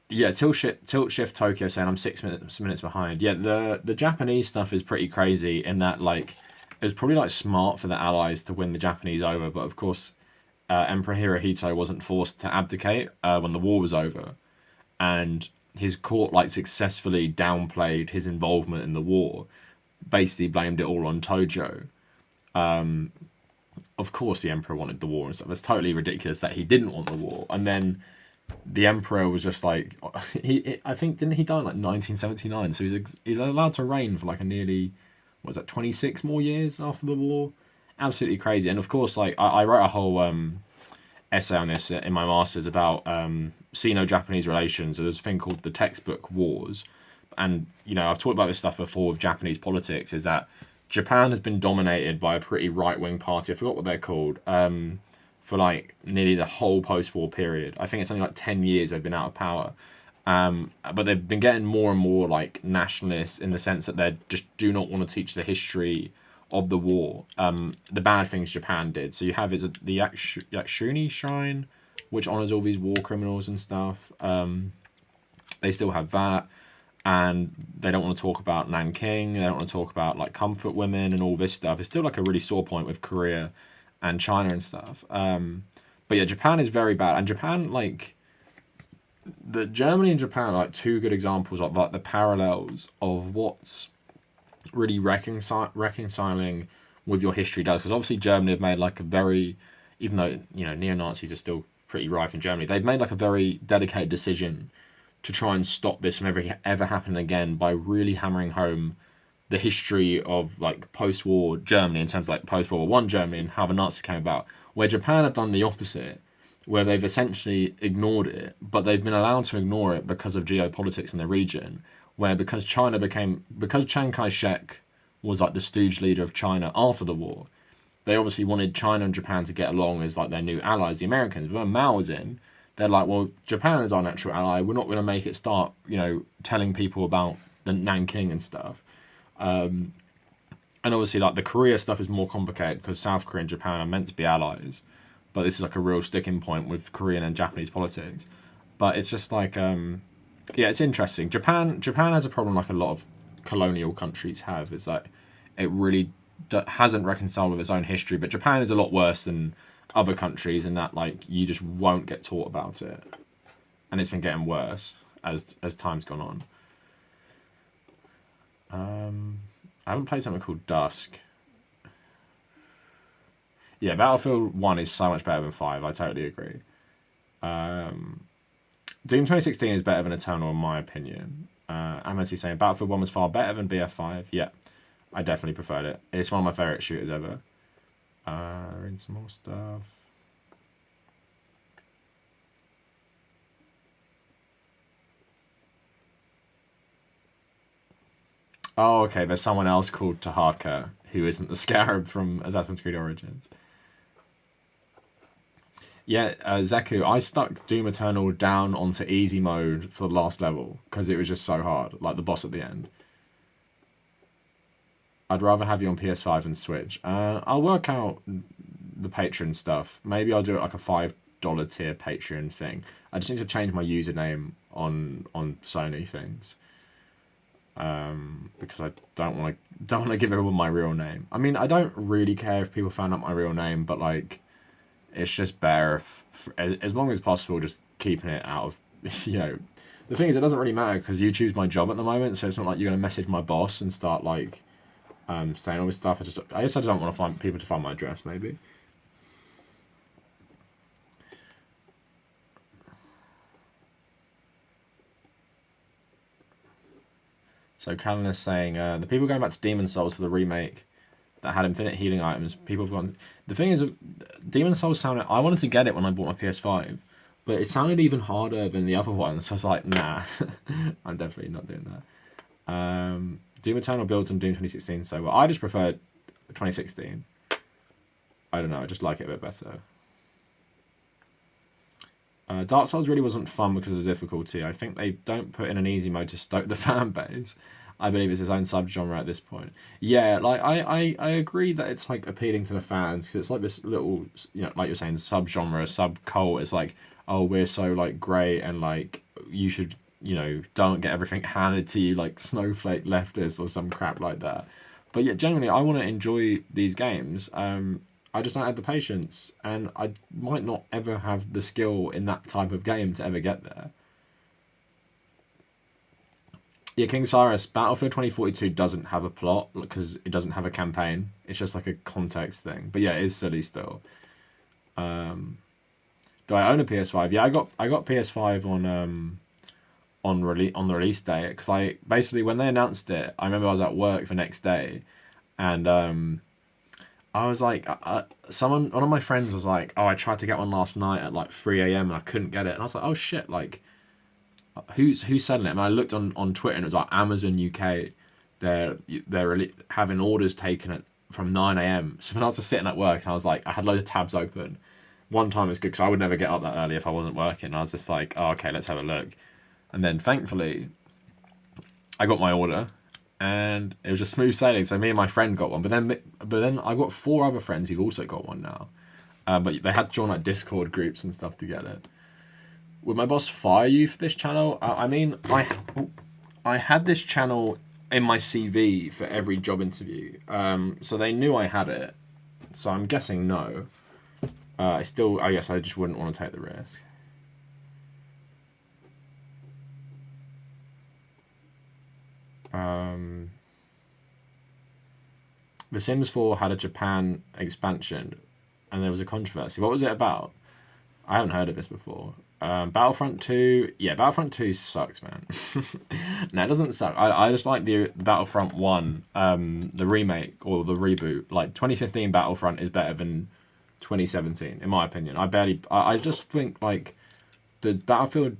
Yeah, Tilt Shift Tokyo saying I'm 6 minutes behind. Yeah, the Japanese stuff is pretty crazy in that like it was probably like smart for the Allies to win the Japanese over, but of course Emperor Hirohito wasn't forced to abdicate when the war was over, and his court like successfully downplayed his involvement in the war, basically blamed it all on Tojo. Of course the Emperor wanted the war and stuff. It's totally ridiculous that he didn't want the war, and then the Emperor was just like I think didn't he die in like 1979? So he's allowed to reign for like a nearly, what was that, 26 more years after the war. Absolutely crazy. And of course, like I wrote a whole essay on this in my master's about Sino-Japanese relations. So there's a thing called the textbook wars, and you know I've talked about this stuff before with Japanese politics. Is that Japan has been dominated by a pretty right-wing party. I forgot what they're called. For like nearly the whole post-war period. I think it's only like 10 years they've been out of power. But they've been getting more and more like nationalists in the sense that they just do not want to teach the history of the war. The bad things Japan did. So you have the Yakushuni Shrine, which honours all these war criminals and stuff. They still have that. And they don't want to talk about Nanking. They don't want to talk about like comfort women and all this stuff. It's still like a really sore point with Korea and China and stuff. But yeah, Japan is very bad. And Japan, like, Germany and Japan are like two good examples of like the parallels of what's really reconciling with your history does. Because obviously Germany have made like a very, even though, you know, neo-Nazis are still pretty rife in Germany, they've made like a very dedicated decision to try and stop this from ever happening again by really hammering home the history of like post-war Germany in terms of like post-World War I Germany and how the Nazis came about, where Japan have done the opposite, where they've essentially ignored it, but they've been allowed to ignore it because of geopolitics in the region, where because Chiang Kai-shek was like the stooge leader of China after the war, they obviously wanted China and Japan to get along as like their new allies, the Americans. But when Mao was in, they're like, well, Japan is our natural ally, we're not going to make it start, you know, telling people about the Nanking and stuff. And obviously like the Korea stuff is more complicated because South Korea and Japan are meant to be allies, but this is like a real sticking point with Korean and Japanese politics. But it's just like yeah, it's interesting. Japan has a problem like a lot of colonial countries have, is that it really hasn't reconciled with its own history. But Japan is a lot worse than other countries in that like you just won't get taught about it, and it's been getting worse as time's gone on. I haven't played something called Dusk. Yeah, Battlefield 1 is so much better than 5. I totally agree. Doom 2016 is better than Eternal in my opinion. Amity saying Battlefield 1 was far better than BF5. Yeah, I definitely preferred it. It's one of my favourite shooters ever. Reading some more stuff. Oh, okay, there's someone else called Tahaka who isn't the Scarab from Assassin's Creed Origins. Yeah, Zeku, I stuck Doom Eternal down onto easy mode for the last level because it was just so hard, like the boss at the end. I'd rather have you on PS5 than Switch. I'll work out the Patreon stuff. Maybe I'll do it like a $5 tier Patreon thing. I just need to change my username on Sony things. Because I don't want to give everyone my real name. I mean, I don't really care if people found out my real name, but like, it's just better if, as long as possible, just keeping it out of, you know. The thing is, it doesn't really matter because YouTube's my job at the moment, so it's not like you're gonna message my boss and start like, saying all this stuff. I guess I just don't want to find people to find my address, maybe. So Callan is saying, the people going back to Demon Souls for the remake that had infinite healing items, people have gone... The thing is, Demon Souls sounded... I wanted to get it when I bought my PS5, But it sounded even harder than the other one, so I was like, nah, I'm definitely not doing that. Doom Eternal builds on Doom 2016, so well, I just prefer 2016. I don't know, I just like it a bit better. Dark Souls really wasn't fun because of difficulty. I think they don't put in an easy mode to stoke the fan base. I believe it's its own subgenre at this point. Yeah, like I agree that it's like appealing to the fans because it's like this little, you know, like you're saying, subgenre, sub-cult. It's like, oh, we're so like great and like you should, you know, don't get everything handed to you like snowflake leftists or some crap like that. But yeah, generally, I want to enjoy these games. I just don't have the patience, and I might not ever have the skill in that type of game to ever get there. Yeah, King Cyrus, Battlefield 2042 doesn't have a plot because it doesn't have a campaign. It's just like a context thing. But yeah, it is silly still. Do I own a PS5? Yeah, I got PS5 on the release day because I basically when they announced it, I remember I was at work the next day, and I was like, one of my friends was like, oh, I tried to get one last night at like 3 a.m. and I couldn't get it. And I was like, oh shit, like, who's selling it? And I looked on Twitter and it was like Amazon UK. They're really having orders taken at from 9 a.m. So when I was just sitting at work and I was like, I had loads of tabs open. One time it's good because I would never get up that early if I wasn't working. And I was just like, oh, okay, let's have a look. And then thankfully, I got my order. And it was just smooth sailing. So me and my friend got one, but then I got 4 other friends who've also got one now. But they had to join like Discord groups and stuff to get it. Would my boss fire you for this channel? I mean, I had this channel in my CV for every job interview, so they knew I had it. So I'm guessing no. I guess I just wouldn't want to take the risk. The Sims 4 had a Japan expansion, and there was a controversy. What was it about? I haven't heard of this before. Battlefront 2, yeah, Battlefront 2 sucks, man. No, it doesn't suck. I just like the Battlefront 1, the remake or the reboot. Like 2015 Battlefront is better than 2017, in my opinion. I just think like the Battlefield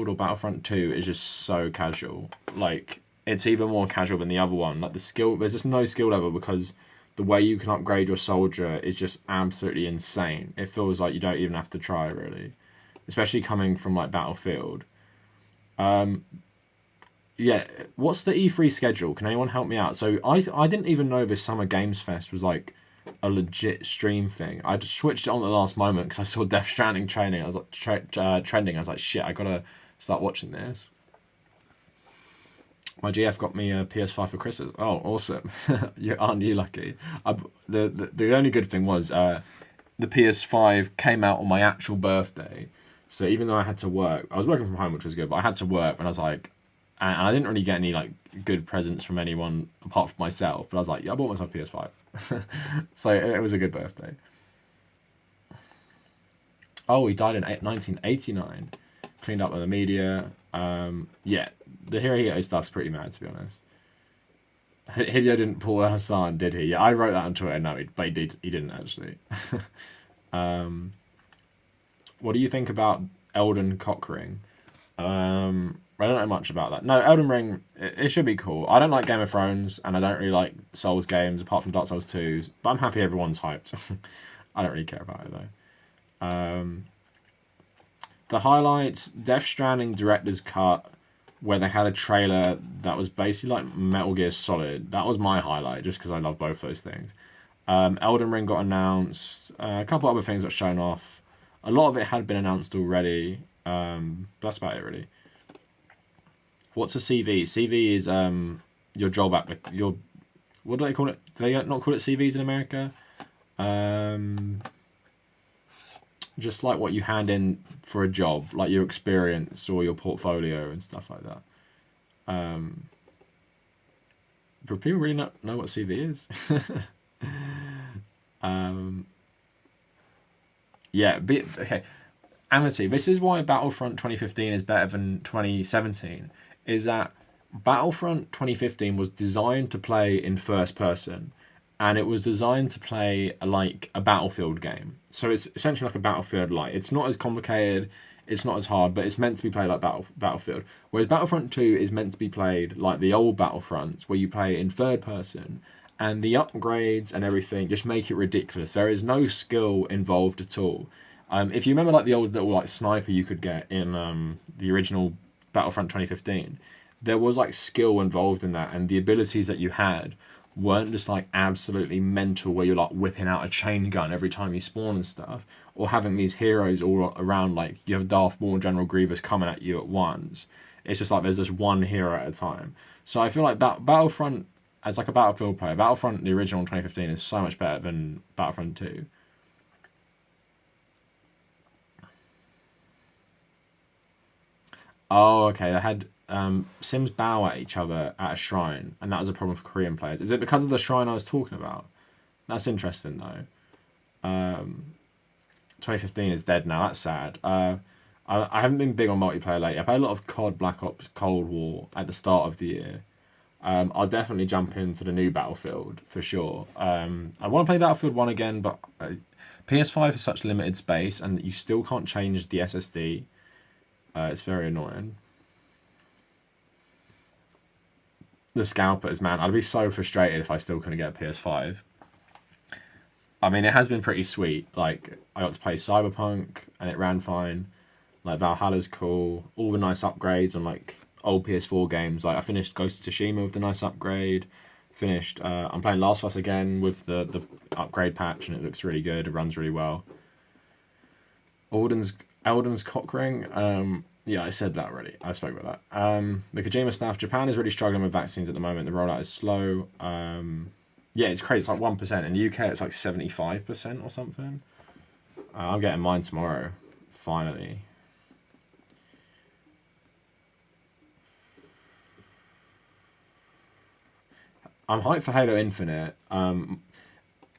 or Battlefront 2 is just so casual. Like it's even more casual than the other one. Like there's just no skill level because the way you can upgrade your soldier is just absolutely insane. It feels like you don't even have to try really, especially coming from like Battlefield. Yeah, what's the E3 schedule? Can anyone help me out? So I didn't even know this Summer Games Fest was like a legit stream thing. I just switched it on at the last moment because I saw Death Stranding training. I was like trending. I was like, shit, I gotta start watching this. My GF got me a PS5 for Christmas. Oh, awesome! Aren't you lucky? The only good thing was the PS5 came out on my actual birthday. So even though I had to work, I was working from home, which was good, but I had to work, and I was like, and I didn't really get any like good presents from anyone apart from myself. But I was like, yeah, I bought myself a PS5, so it was a good birthday. Oh, he died in 1989. Cleaned up with the media. Yeah, the Hideo stuff's pretty mad, to be honest. Hideo didn't pull a Hassan, did he? Yeah, I wrote that on Twitter. No, but he did. He didn't actually. What do you think about Elden Cockring? I don't know much about that. No, Elden Ring, it should be cool. I don't like Game of Thrones, and I don't really like Souls games, apart from Dark Souls 2, but I'm happy everyone's hyped. I don't really care about it, though. The highlights, Death Stranding Director's Cut, where they had a trailer that was basically like Metal Gear Solid. That was my highlight, just because I love both those things. Elden Ring got announced. A couple other things got shown off. A lot of it had been announced already. That's about it, really. What's a CV? CV is your job what do they call it? Do they not call it CVs in America? Just like what you hand in for a job, like your experience or your portfolio and stuff like that. Do people really not know what CV is? Yeah, okay. Amity, this is why Battlefront 2015 is better than 2017, is that Battlefront 2015 was designed to play in first person, and it was designed to play like a Battlefield game. So it's essentially like a Battlefield Light. It's not as complicated, it's not as hard, but it's meant to be played like Battlefield. Whereas Battlefront 2 is meant to be played like the old Battlefronts, where you play in third person, and the upgrades and everything just make it ridiculous. There is no skill involved at all. If you remember like the old little like sniper you could get in the original Battlefront 2015, there was like skill involved in that, and the abilities that you had weren't just like absolutely mental where you're like whipping out a chain gun every time you spawn and stuff, or having these heroes all around, like you have Darth Maul and General Grievous coming at you at once. It's just like there's just one hero at a time. So I feel like Battlefront, as like a Battlefield player, Battlefront the original in 2015 is so much better than Battlefront 2. Oh, okay. They had Sims bow at each other at a shrine, and that was a problem for Korean players. Is it because of the shrine I was talking about? That's interesting, though. 2015 is dead now. That's sad. I haven't been big on multiplayer lately. I played a lot of COD, Black Ops, Cold War at the start of the year. I'll definitely jump into the new Battlefield for sure. I want to play Battlefield 1 again, but PS5 has such limited space, and you still can't change the SSD. It's very annoying. The scalpers, man. I'd be so frustrated if I still couldn't get a PS5. I mean, it has been pretty sweet. Like, I got to play Cyberpunk, and it ran fine. Like, Valhalla's cool. All the nice upgrades on, like, old PS4 games. Like, I finished Ghost of Tsushima with the nice upgrade. I'm playing Last of Us again with the upgrade patch, and it looks really good. It runs really well. Elden's Cockring. Yeah, I said that already. I spoke about that. The Kojima stuff. Japan is really struggling with vaccines at the moment. The rollout is slow. Yeah, it's crazy. It's like 1%. In the UK, it's like 75% or something. I'm getting mine tomorrow. Finally. I'm hyped for Halo Infinite.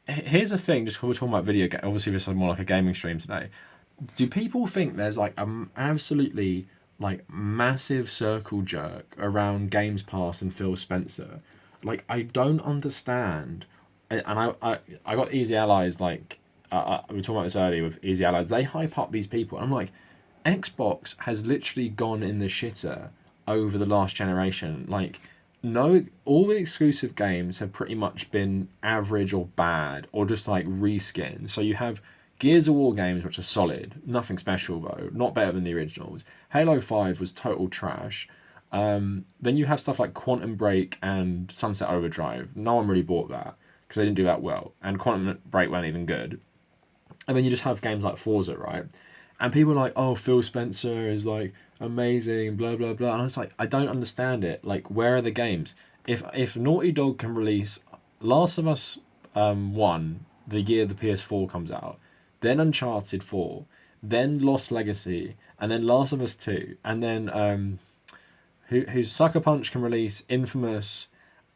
Here's the thing, just because we're talking about video games, obviously this is more like a gaming stream today. Do people think there's like an absolutely like massive circle jerk around Games Pass and Phil Spencer? Like, I don't understand. And I got Easy Allies, like, we were talking about this earlier with Easy Allies. They hype up these people. And I'm like, Xbox has literally gone in the shitter over the last generation. Like, no, all the exclusive games have pretty much been average or bad or just like reskins. So you have Gears of War games, which are solid, nothing special though, not better than the originals. Halo 5 was total trash. Then you have stuff like Quantum Break and Sunset Overdrive. No one really bought that because they didn't do that well, and Quantum Break weren't even good. And then you just have games like Forza, right? And people are like, oh, Phil Spencer is like amazing, blah blah blah. And I was like, I don't understand it. Like, where are the games? If Naughty Dog can release Last of Us 1 the year the PS4 comes out, then Uncharted 4, then Lost Legacy, and then Last of Us 2, and then whose Sucker Punch can release Infamous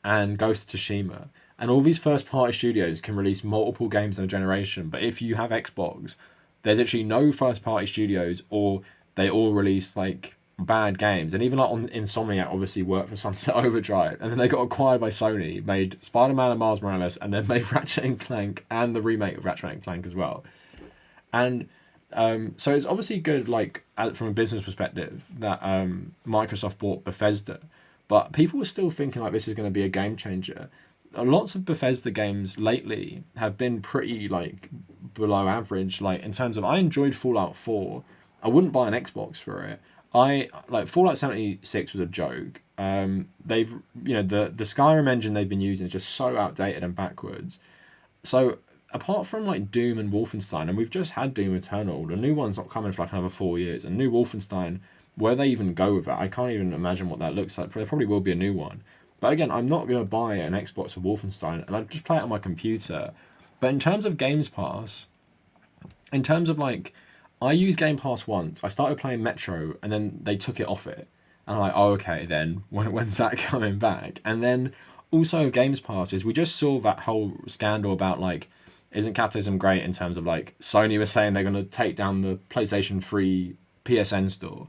and Ghost of Tsushima. And all these first party studios can release multiple games in a generation, but if you have Xbox, there's actually no first party studios, or they all release like bad games. And even like on Insomniac obviously worked for Sunset Overdrive, and then they got acquired by Sony, made Spider-Man and Miles Morales, and then made Ratchet and Clank and the remake of Ratchet and Clank as well. And so it's obviously good, like from a business perspective, that Microsoft bought Bethesda, but people were still thinking like this is going to be a game changer. Lots of Bethesda games lately have been pretty like below average. Like in terms of, I enjoyed Fallout 4. I wouldn't buy an Xbox for it. I like Fallout 76 was a joke. They've the Skyrim engine they've been using is just so outdated and backwards. So apart from like Doom and Wolfenstein, and we've just had Doom Eternal, the new one's not coming for like another 4 years. And new Wolfenstein, where they even go with it, I can't even imagine what that looks like. There probably will be a new one. But again, I'm not going to buy an Xbox for Wolfenstein, and I'd just play it on my computer. But in terms of Games Pass, in terms of like, I used Game Pass once. I started playing Metro, and then they took it off it. And I'm like, oh, okay, then when's that coming back? And then also Games Pass is, we just saw that whole scandal about like, isn't capitalism great in terms of like, Sony was saying they're going to take down the PlayStation 3 PSN store.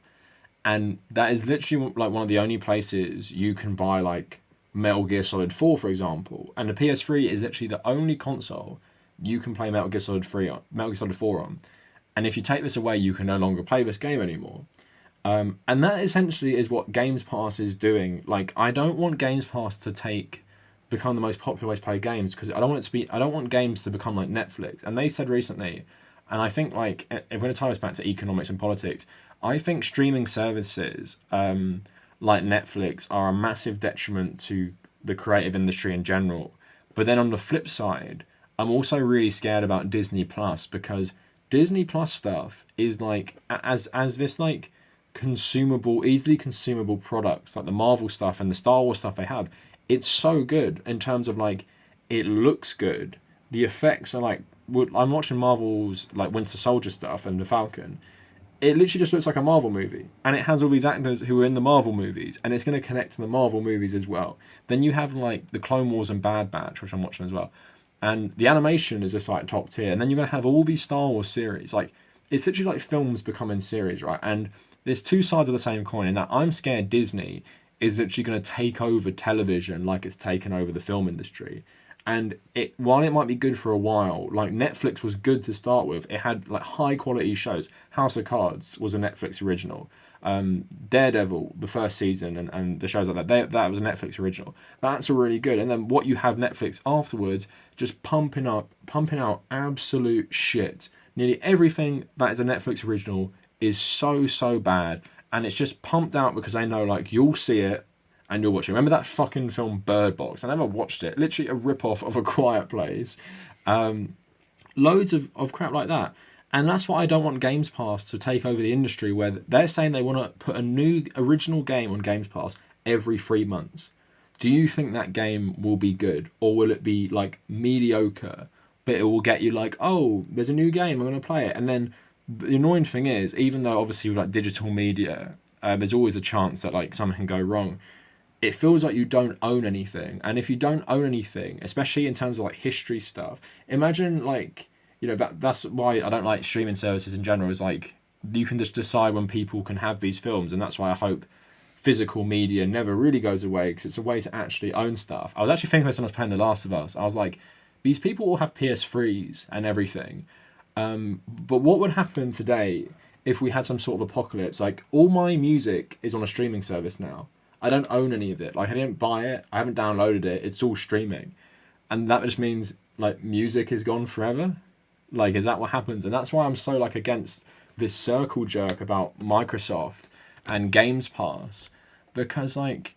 And that is literally like one of the only places you can buy like Metal Gear Solid 4, for example. And the PS3 is actually the only console you can play Metal Gear Solid 4 on. And if you take this away, you can no longer play this game anymore. And that essentially is what Games Pass is doing. Like, I don't want Games Pass to become the most popular way to play games, because I don't want games to become like Netflix. And they said recently, and I think, like, if we're going to tie this back to economics and politics, I think streaming services like Netflix are a massive detriment to the creative industry in general. But then on the flip side, I'm also really scared about Disney Plus, because Disney Plus stuff is like, as this like easily consumable products, like the Marvel stuff and the Star Wars stuff they have, it's so good in terms of like, it looks good. The effects are like, I'm watching Marvel's like Winter Soldier stuff and the Falcon. It literally just looks like a Marvel movie, and it has all these actors who are in the Marvel movies, and it's going to connect to the Marvel movies as well. Then you have like the Clone Wars and Bad Batch, which I'm watching as well, and the animation is just like top tier. And then you're going to have all these Star Wars series. Like, it's literally like films becoming series, right? And there's two sides of the same coin, in that I'm scared Disney is literally going to take over television like it's taken over the film industry. And while it might be good for a while, like Netflix was good to start with. It had like high quality shows. House of Cards was a Netflix original. Daredevil, the first season, and the shows like that was a Netflix original. That's really good. And then what you have Netflix afterwards, just pumping out absolute shit. Nearly everything that is a Netflix original is so bad, and it's just pumped out because they know, like, you'll see it and you'll watch it. Remember that fucking film Bird Box? I never watched it. Literally a rip-off of A Quiet Place. Loads of crap like that. And that's why I don't want Games Pass to take over the industry, where they're saying they want to put a new original game on Games Pass every 3 months. Do you think that game will be good? Or will it be like mediocre, but it will get you like, oh, there's a new game, I'm going to play it. And then the annoying thing is, even though obviously with like digital media, there's always the chance that like something can go wrong, it feels like you don't own anything. And if you don't own anything, especially in terms of like history stuff, imagine like, you know, that's why I don't like streaming services in general, is like, you can just decide when people can have these films. And that's why I hope physical media never really goes away, because it's a way to actually own stuff. I was actually thinking this when I was playing The Last of Us. I was like, these people all have PS3s and everything. But what would happen today if we had some sort of apocalypse? Like, all my music is on a streaming service now. I don't own any of it. Like, I didn't buy it. I haven't downloaded it. It's all streaming. And that just means, like, music is gone forever. Like, is that what happens? And that's why I'm so, like, against this circle jerk about Microsoft and Games Pass. Because, like,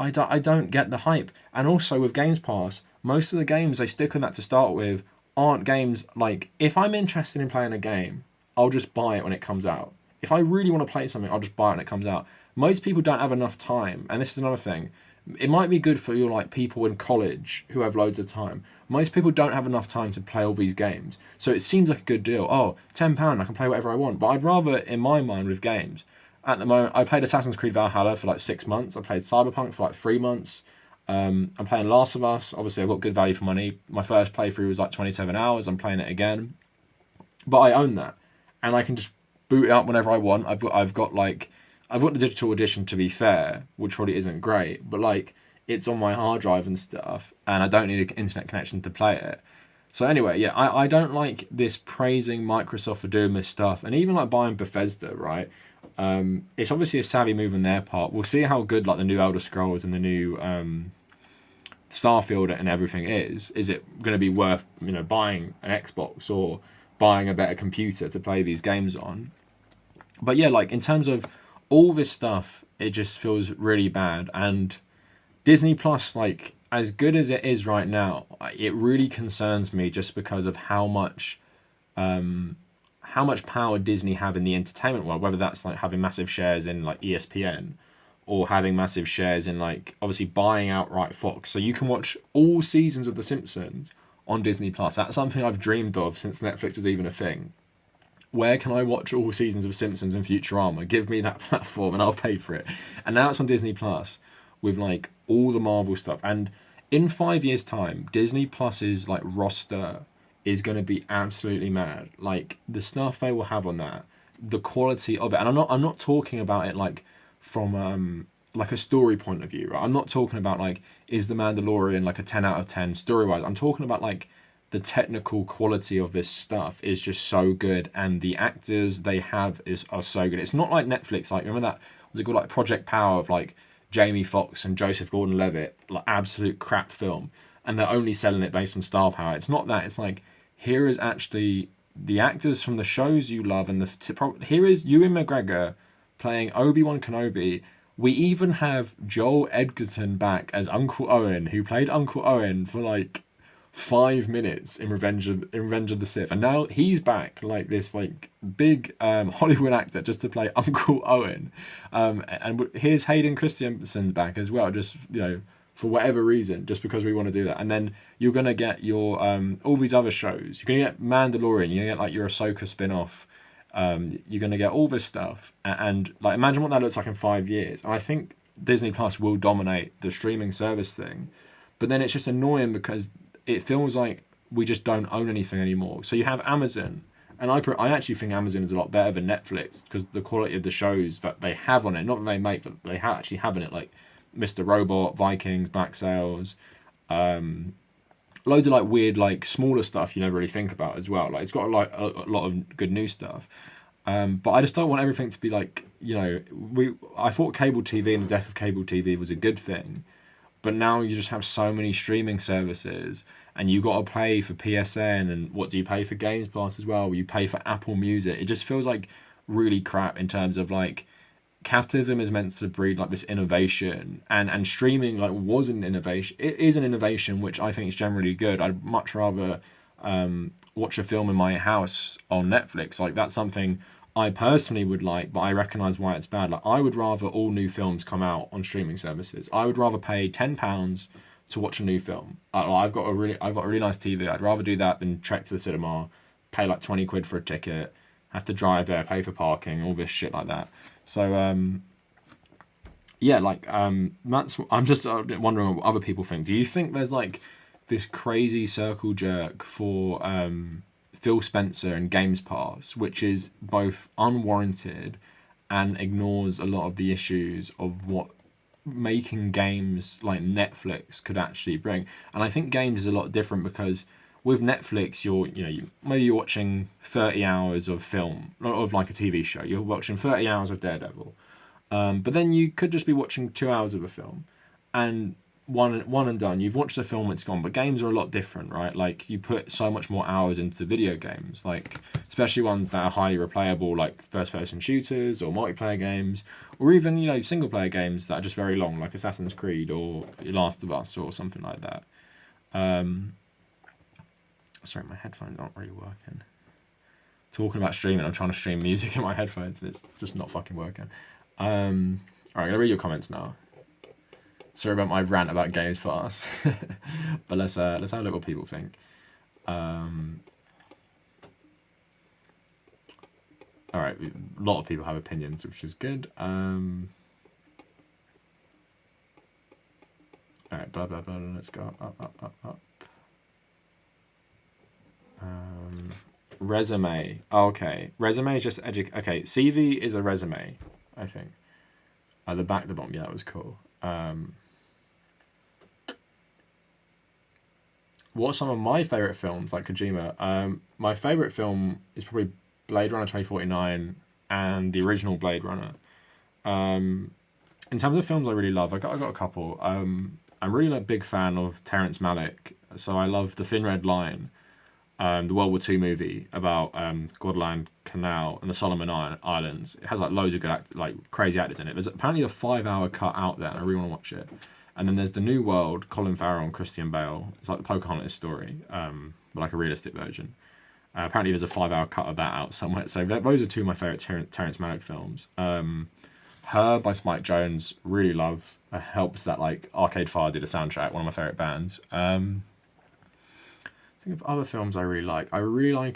I don't get the hype. And also with Games Pass, most of the games they stick on that to start with aren't games, like, if I'm interested in playing a game, I'll just buy it when it comes out. If I really want to play something, I'll just buy it when it comes out. Most people don't have enough time, and this is another thing. It might be good for your like people in college who have loads of time. Most people don't have enough time to play all these games, so it seems like a good deal. Oh, £10, I can play whatever I want. But I'd rather, in my mind, with games, at the moment, I played Assassin's Creed Valhalla for like 6 months. I played Cyberpunk for like 3 months. I'm playing Last of Us. Obviously, I've got good value for money. My first playthrough was like 27 hours. I'm playing it again, but I own that, and I can just boot it up whenever I want. I've got the digital edition, to be fair, which probably isn't great, but like, it's on my hard drive and stuff, and I don't need an internet connection to play it. So anyway, yeah, I don't like this praising Microsoft for doing this stuff, and even like buying Bethesda, right? It's obviously a savvy move on their part. We'll see how good like the new Elder Scrolls and the new Starfield and everything is. Is it going to be worth, you know, buying an Xbox or buying a better computer to play these games on? But yeah, like, in terms of all this stuff, it just feels really bad. And Disney Plus, like, as good as it is right now, it really concerns me, just because of how much power Disney have in the entertainment world, whether that's like having massive shares in like ESPN, or having massive shares in, like, obviously buying outright Fox. So you can watch all seasons of The Simpsons on Disney Plus. That's something I've dreamed of since Netflix was even a thing. Where can I watch all seasons of Simpsons and Futurama? Give me that platform and I'll pay for it. And now it's on Disney Plus with like all the Marvel stuff. And in 5 years' time, Disney Plus's like roster is going to be absolutely mad. Like, the stuff they will have on that, the quality of it. And I'm not talking about it like from like a story point of view, right? I'm not talking about like, is the Mandalorian like a 10 out of 10 story wise? I'm talking about like the technical quality of this stuff is just so good, and the actors they have are so good. It's not like Netflix. Like, remember that, was it called like Project Power of like Jamie Foxx and Joseph Gordon-Levitt, like absolute crap film, and they're only selling it based on star power. It's not that. It's like, here is actually the actors from the shows you love, and here is Ewan McGregor playing Obi-Wan Kenobi. We even have Joel Edgerton back as Uncle Owen, who played Uncle Owen for like 5 minutes in Revenge of the Sith, and now he's back like this like big Hollywood actor just to play Uncle Owen. And here's Hayden Christensen back as well, just for whatever reason, just because we want to do that. And then you're gonna get your all these other shows. You're gonna get Mandalorian. You're gonna get like your Ahsoka spin-off. You're gonna get all this stuff, and like imagine what that looks like in 5 years. And I think Disney Plus will dominate the streaming service thing, but then it's just annoying because it feels like we just don't own anything anymore. So you have Amazon, and I actually think Amazon is a lot better than Netflix because the quality of the shows that they have on it, not that they make, but they actually have in it, like Mr. Robot, Vikings, Black Sails, loads of like weird, like smaller stuff you never really think about as well. Like it's got like a lot of good new stuff. But I just don't want everything to be like, I thought cable TV and the death of cable TV was a good thing, but now you just have so many streaming services, and you got to pay for PSN, and what do you pay for Games Pass as well? You pay for Apple Music. It just feels like really crap in terms of like, capitalism is meant to breed like this innovation, and streaming like was an innovation. It is an innovation which I think is generally good. I'd much rather watch a film in my house on Netflix. Like that's something I personally would like, but I recognise why it's bad. Like I would rather all new films come out on streaming services. I would rather pay £10 to watch a new film. I've got a really nice TV. I'd rather do that than trek to the cinema, pay like 20 quid for a ticket, have to drive there, pay for parking, all this shit like that. So I'm just wondering what other people think. Do you think there's like this crazy circle jerk for Phil Spencer and Games Pass, which is both unwarranted and ignores a lot of the issues of what making games like Netflix could actually bring? And I think games is a lot different because with Netflix, maybe you're watching 30 hours of film, not of like a TV show. You're watching 30 hours of Daredevil, but then you could just be watching 2 hours of a film, and one and done. You've watched the film, it's gone. But games are a lot different, right? Like you put so much more hours into video games, like especially ones that are highly replayable, like first-person shooters or multiplayer games, or even single-player games that are just very long, like Assassin's Creed or Last of Us or something like that. Sorry, my headphones aren't really working. Talking about streaming, I'm trying to stream music in my headphones and it's just not fucking working. Alright, I'm gonna read your comments now. Sorry about my rant about Games Pass. But let's have a look what people think. Alright, a lot of people have opinions, which is good. Alright, blah blah blah, let's go up. Resume. Oh, okay. Resume is just okay, CV is a resume, I think. The back, the bottom, yeah, that was cool. What are some of my favourite films, like Kojima? My favourite film is probably Blade Runner 2049 and the original Blade Runner. In terms of films I really love, I got a couple. I'm really a big fan of Terrence Malick, so I love The Thin Red Line, the World War II movie about Guadalcanal and the Solomon Islands. It has like loads of good crazy actors in it. There's apparently a 5-hour cut out there, and I really want to watch it. And then there's The New World, Colin Farrell and Christian Bale. It's like the Pocahontas story, but like a realistic version. Apparently there's a 5-hour cut of that out somewhere. So those are two of my favourite Terrence Malick films. Her by Spike Jonze, really love. Helps that like Arcade Fire did a soundtrack, one of my favourite bands. Think of other films I really like. I really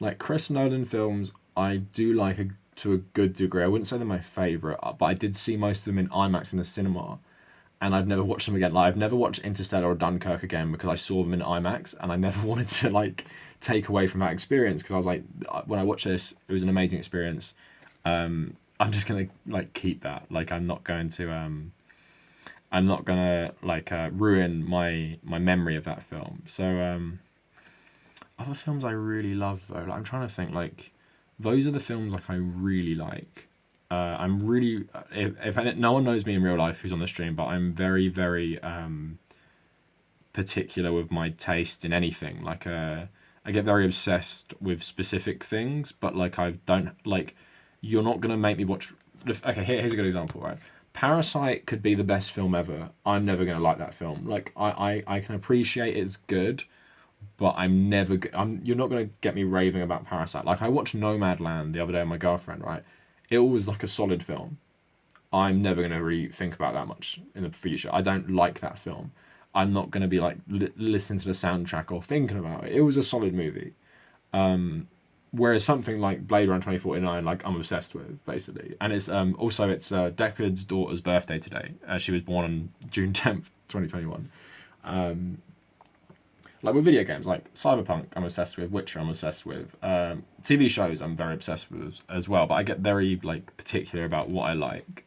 like Chris Nolan films. I do like to a good degree. I wouldn't say they're my favourite, but I did see most of them in IMAX in the cinema, and I've never watched them again. Like I've never watched Interstellar or Dunkirk again because I saw them in IMAX, and I never wanted to like take away from that experience because I was like, when I watched this, it was an amazing experience. I I'm just gonna like keep that. Like I'm not gonna like ruin my memory of that film. So other films I really love though, like, I'm trying to think, like those are the films like I really like. I'm really if no one knows me in real life who's on the stream, but I'm very very particular with my taste in anything. Like I get very obsessed with specific things, but like I don't like. You're not gonna make me watch. Okay, here's a good example, right? Parasite could be the best film ever. I'm never gonna like that film. Like I can appreciate it's good, but I'm never. You're not gonna get me raving about Parasite. Like I watched Nomadland the other day with my girlfriend. Right, it was like a solid film. I'm never gonna really think about that much in the future. I don't like that film. I'm not gonna be like listening to the soundtrack or thinking about it. It was a solid movie. Whereas something like Blade Runner 2049, like I'm obsessed with basically, and it's also it's Deckard's daughter's birthday today. She was born on June 10th, 2021. Like with video games, like Cyberpunk, I'm obsessed with. Witcher, I'm obsessed with. TV shows, I'm very obsessed with as well. But I get very like particular about what I like,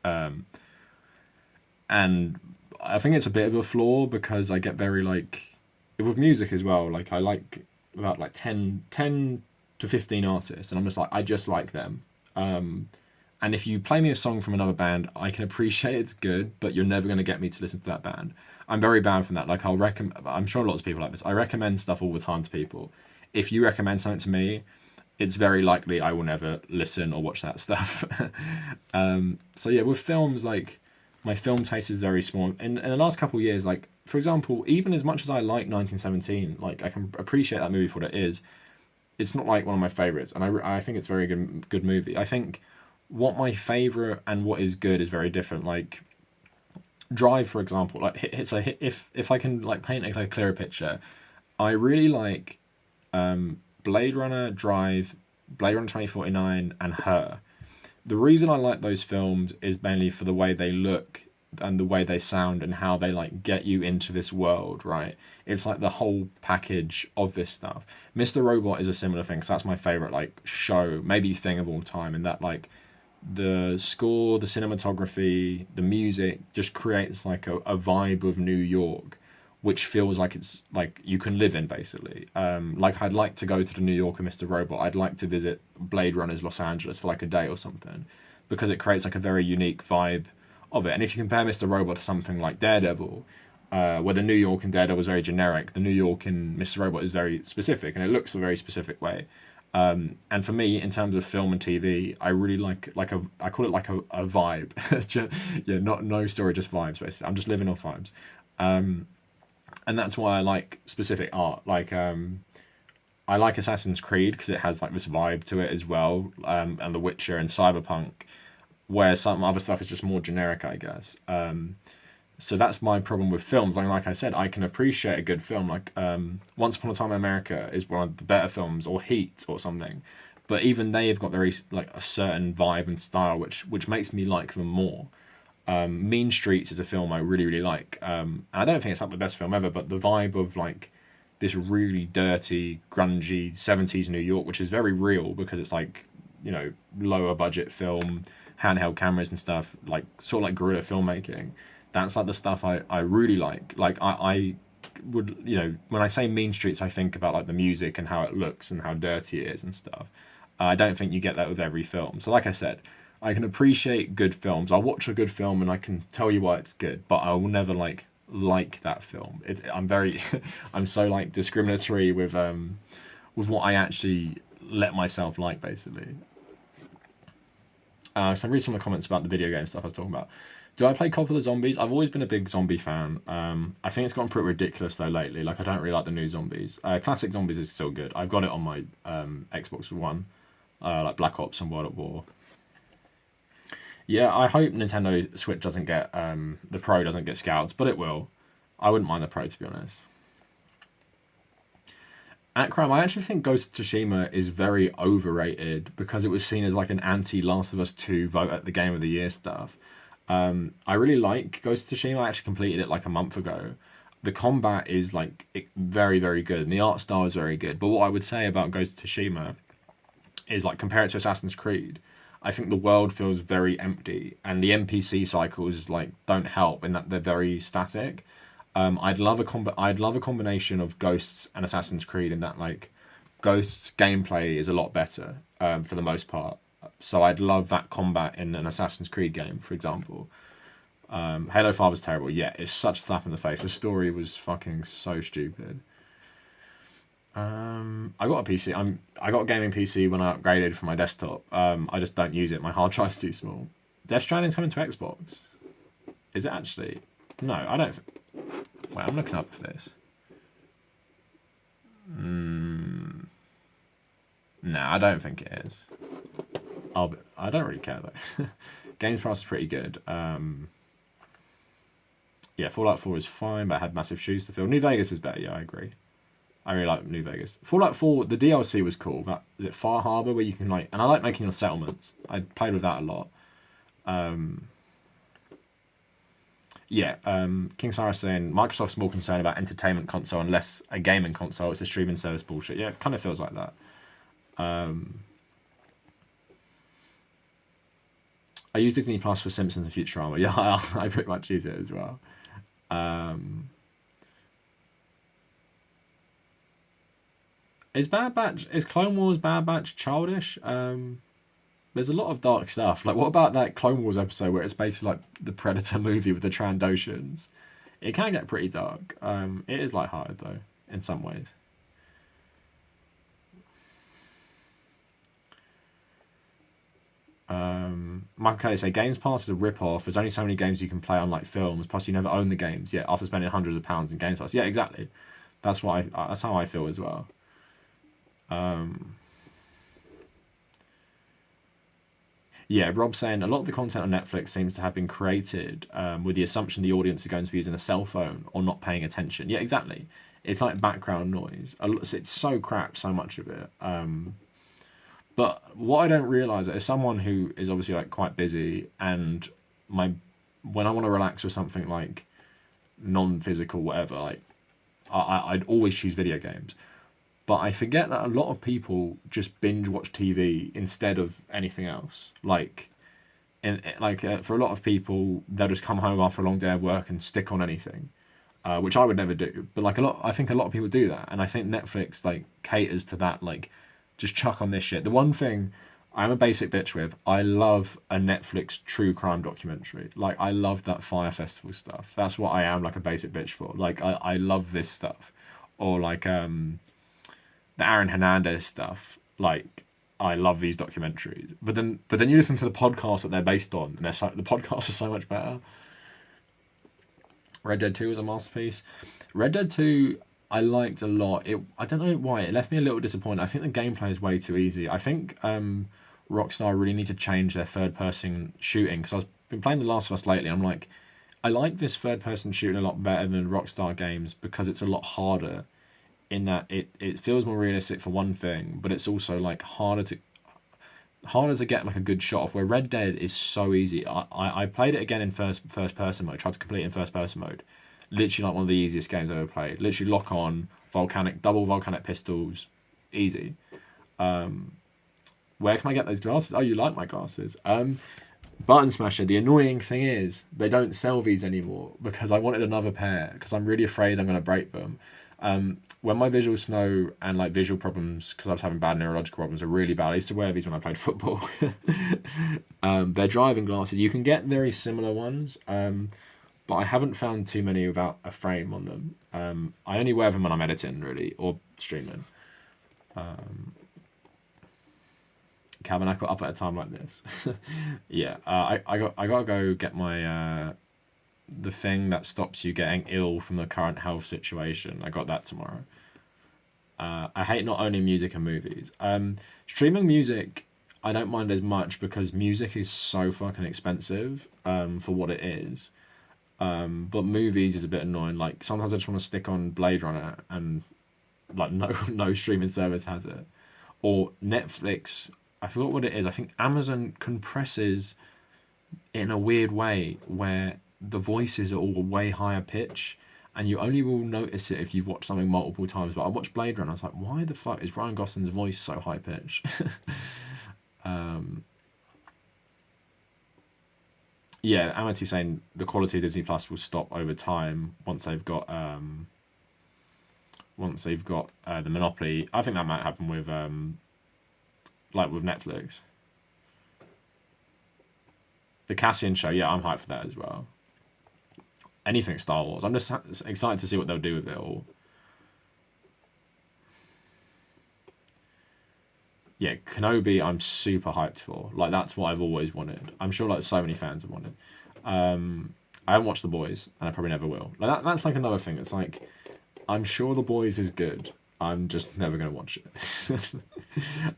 and I think it's a bit of a flaw because I get very like with music as well. Like I like about like 10 to 15 artists, and I'm just like I just like them. And if you play me a song from another band, I can appreciate it's good, but you're never going to get me to listen to that band. I'm very bad from that. Like I'm sure lots of people like this. I recommend stuff all the time to people. If you recommend something to me, it's very likely I will never listen or watch that stuff. So yeah, with films, like my film taste is very small. In the last couple of years, like for example, even as much as I like 1917, like I can appreciate that movie for what it is. It's not like one of my favorites, and I think it's a very good movie. I think what my favorite and what is good is very different. Like Drive, for example, like if I can like paint a clearer picture, I really like Blade Runner, Drive, Blade Runner 2049, and Her. The reason I like those films is mainly for the way they look and the way they sound and how they like get you into this world, right? It's like the whole package of this stuff. Mr. Robot is a similar thing, because that's my favorite like show, maybe thing of all time, and that like the score, the cinematography, the music just creates like a vibe of New York, which feels like it's like you can live in basically. Like I'd like to go to the New York of Mr. Robot. I'd like to visit Blade Runner's Los Angeles for like a day or something, because it creates like a very unique vibe of it. And if you compare Mr. Robot to something like Daredevil, where the New York in Daredevil is very generic, the New York in Mr. Robot is very specific, and it looks a very specific way. And for me, in terms of film and TV, I really like I call it like a vibe. Yeah, no story, just vibes basically. I'm just living off vibes. And that's why I like specific art. Like I like Assassin's Creed because it has like this vibe to it as well, and The Witcher and Cyberpunk, where some other stuff is just more generic, I guess. So that's my problem with films. Like I said, I can appreciate a good film. Like Once Upon a Time in America is one of the better films, or Heat or something. But even they have got very like a certain vibe and style, which makes me like them more. Mean Streets is a film I really really like. And I don't think it's not the best film ever, but the vibe of like this really dirty, grungy 70s New York, which is very real because it's like, you know, lower budget film, handheld cameras and stuff, like sort of like guerrilla filmmaking. That's like the stuff I really like. Like I would, you know, when I say Mean Streets, I think about like the music and how it looks and how dirty it is and stuff. I don't think you get that with every film. So like I said, I can appreciate good films. I'll watch a good film and I can tell you why it's good, but I will never like that film. I'm very I'm so like discriminatory with what I actually let myself like basically. So I read some of the comments about the video game stuff I was talking about. Do I play COD for the Zombies? I've always been a big zombie fan. I think it's gotten pretty ridiculous though lately. Like I don't really like the new zombies. Classic Zombies is still good. I've got it on my Xbox One, like Black Ops and World at War. Yeah, I hope Nintendo Switch doesn't get the Pro doesn't get scouts, but it will. I wouldn't mind the Pro, to be honest. At Crime, I actually think Ghost of Tsushima is very overrated because it was seen as like an anti-Last of Us 2 vote at the Game of the Year stuff. I really like Ghost of Tsushima. I actually completed it like a month ago. The combat is like very, very good, and the art style is very good. But what I would say about Ghost of Tsushima is like compare it to Assassin's Creed. I think the world feels very empty, and the NPC cycles like don't help in that they're very static. I'd love a combination of Ghosts and Assassin's Creed in that like Ghosts gameplay is a lot better for the most part. So I'd love that combat in an Assassin's Creed game, for example. Halo 5 was terrible. Yeah, it's such a slap in the face. The story was fucking so stupid. I got a PC. I got a gaming PC when I upgraded from my desktop. I just don't use it. My hard drive's too small. Death Stranding's coming to Xbox. Is it actually? No, I don't. Wait, I'm looking up for this. No, I don't think it is. I don't really care though. Games Pass is pretty good. Yeah, Fallout 4 is fine, but it had massive shoes to fill. New Vegas is better. Yeah, I agree. I really like New Vegas. Fallout 4, the DLC was cool. That is it Far Harbor where you can like, and I like making your settlements. I played with that a lot. Yeah, King Cyrus saying Microsoft's more concerned about entertainment console and less a gaming console. It's a streaming service bullshit. Yeah, it kind of feels like that. I use Disney Plus for Simpsons and Futurama. Yeah, I pretty much use it as well. Is Clone Wars Bad Batch childish? There's a lot of dark stuff. Like, what about that Clone Wars episode where it's basically like the Predator movie with the Trandoshans? It can get pretty dark. It is lighthearted though, in some ways. Michael Kelly say Games Pass is a rip-off. There's only so many games you can play on like films. Plus, you never own the games. Yeah, after spending hundreds of pounds in Games Pass. Yeah, exactly. That's that's how I feel as well. Yeah, Rob saying a lot of the content on Netflix seems to have been created with the assumption the audience is going to be using a cell phone or not paying attention. Yeah, exactly. It's like background noise. It's so crap, so much of it. But what I don't realise is someone who is obviously like quite busy, and when I want to relax with something like non-physical, whatever, like I'd always choose video games. But I forget that a lot of people just binge watch TV instead of anything else. Like, for a lot of people, they'll just come home after a long day of work and stick on anything, which I would never do. But like I think a lot of people do that, and I think Netflix like caters to that. Like, just chuck on this shit. The one thing I'm a basic bitch with, I love a Netflix true crime documentary. Like, I love that Fire Festival stuff. That's what I am like a basic bitch for. Like, I love this stuff, or like the Aaron Hernandez stuff. Like, I love these documentaries. But then you listen to the podcast that they're based on, and the podcasts are so much better. Red Dead 2 was a masterpiece. Red Dead 2 I liked a lot. I don't know why, it left me a little disappointed. I think the gameplay is way too easy. I think Rockstar really need to change their third person shooting, because I've been playing The Last of Us lately. I'm like, I like this third person shooting a lot better than Rockstar games, because it's a lot harder in that it feels more realistic for one thing, but it's also like harder to get like a good shot off, where Red Dead is so easy. I played it again in first person mode, tried to complete it in first person mode. Literally like one of the easiest games I've ever played. Literally lock on, double volcanic pistols, easy. Where can I get those glasses? Oh, you like my glasses. Button Smasher, the annoying thing is they don't sell these anymore, because I wanted another pair, because I'm really afraid I'm going to break them. When my visual snow and like visual problems, because I was having bad neurological problems, are really bad. I used to wear these when I played football. They're driving glasses. You can get very similar ones, but I haven't found too many without a frame on them. I only wear them when I'm editing, really, or streaming. Kavernacle up at a time like this. Yeah, I gotta go get my the thing that stops you getting ill from the current health situation. I got that tomorrow. I hate not owning music and movies. Streaming music, I don't mind as much, because music is so fucking expensive for what it is. But movies is a bit annoying. Like, sometimes I just want to stick on Blade Runner, and like no streaming service has it. Or Netflix, I forgot what it is. I think Amazon compresses in a weird way where the voices are all way higher pitch, and you only will notice it if you've watched something multiple times. But I watched Blade Runner, I was like, why the fuck is Ryan Gosling's voice so high pitched? Yeah, Amity saying the quality of Disney Plus will stop over time once they've got the monopoly. I think that might happen with like with Netflix. The Cassian show, yeah, I'm hyped for that as well. Anything Star Wars. I'm just excited to see what they'll do with it all. Yeah, Kenobi, I'm super hyped for. Like, that's what I've always wanted. I'm sure, like, so many fans have wanted. I haven't watched The Boys, and I probably never will. Like, that's like another thing. It's like, I'm sure The Boys is good. I'm just never going to watch it.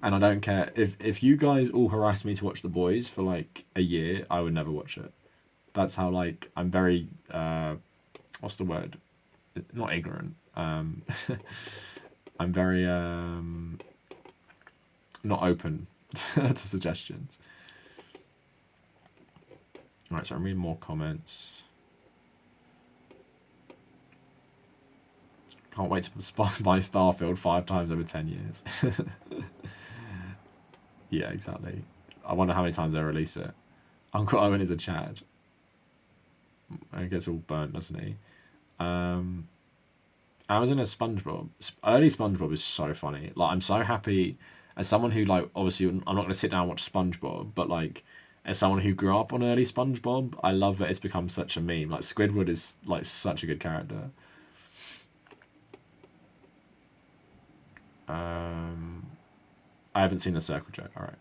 And I don't care. If you guys all harass me to watch The Boys for, like, a year, I would never watch it. That's how, like, I'm very, what's the word? Not ignorant. I'm very, not open to suggestions. Alright, so I'm reading more comments. Can't wait to buy Starfield 5 times over 10 years. Yeah, exactly. I wonder how many times they'll release it. Uncle Owen is a Chad. I guess all burnt, doesn't he? Amazon has SpongeBob. Early SpongeBob is so funny. Like, I'm so happy as someone who, like, obviously I'm not going to sit down and watch SpongeBob, but, like, as someone who grew up on early SpongeBob, I love that it's become such a meme. Like, Squidward is, like, such a good character. I haven't seen the circle joke. Alright.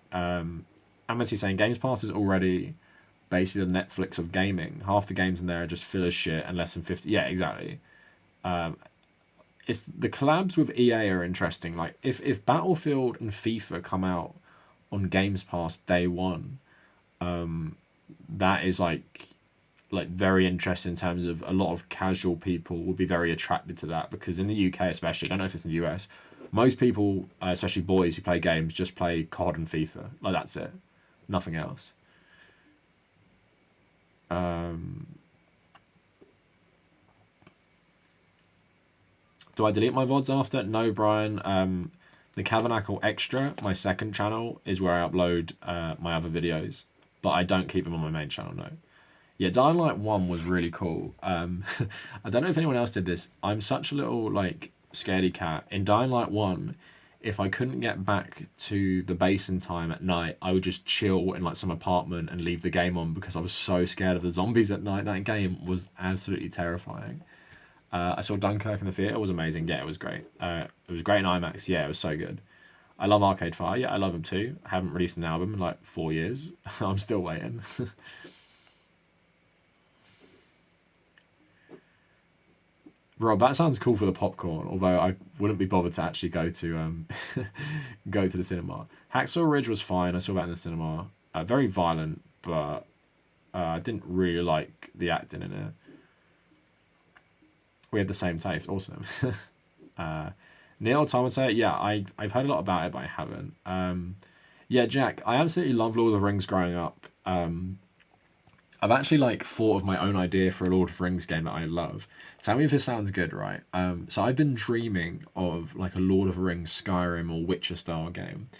Amity saying Games Pass is already basically the Netflix of gaming. Half the games in there are just filler shit and less than 50. Yeah, exactly. It's the collabs with EA are interesting. Like, if Battlefield and FIFA come out on Games Pass day one, that is like very interesting in terms of a lot of casual people will be very attracted to that, because in the UK especially, I don't know if it's in the US, most people, especially boys who play games, just play COD and FIFA. Like, that's it. Nothing else. Do I delete my VODs after? No, Brian. The Kavernacle Extra, my second channel, is where I upload my other videos, but I don't keep them on my main channel, no. Yeah, Dying Light 1 was really cool. I don't know if anyone else did this. I'm such a little, like, scaredy cat. In Dying Light 1, if I couldn't get back to the base in time at night, I would just chill in, like, some apartment and leave the game on because I was so scared of the zombies at night. That game was absolutely terrifying. I saw Dunkirk in the theatre. It was amazing. Yeah, it was great. It was great in IMAX. Yeah, it was so good. I love Arcade Fire. Yeah, I love him too. I haven't released an album in, like, 4 years. I'm still waiting. Rob, that sounds cool for the popcorn, although I wouldn't be bothered to actually go to go to the cinema. Hacksaw Ridge was fine. I saw that in the cinema. Very violent, but I didn't really like the acting in it. We had the same taste. Awesome. Neil Automata, yeah, I've heard a lot about it, but I haven't. Yeah, Jack, I absolutely love Lord of the Rings growing up. I've actually, like, thought of my own idea for a Lord of the Rings game that I love. Tell me if this sounds good, right? So I've been dreaming of, like, a Lord of the Rings Skyrim or Witcher style game.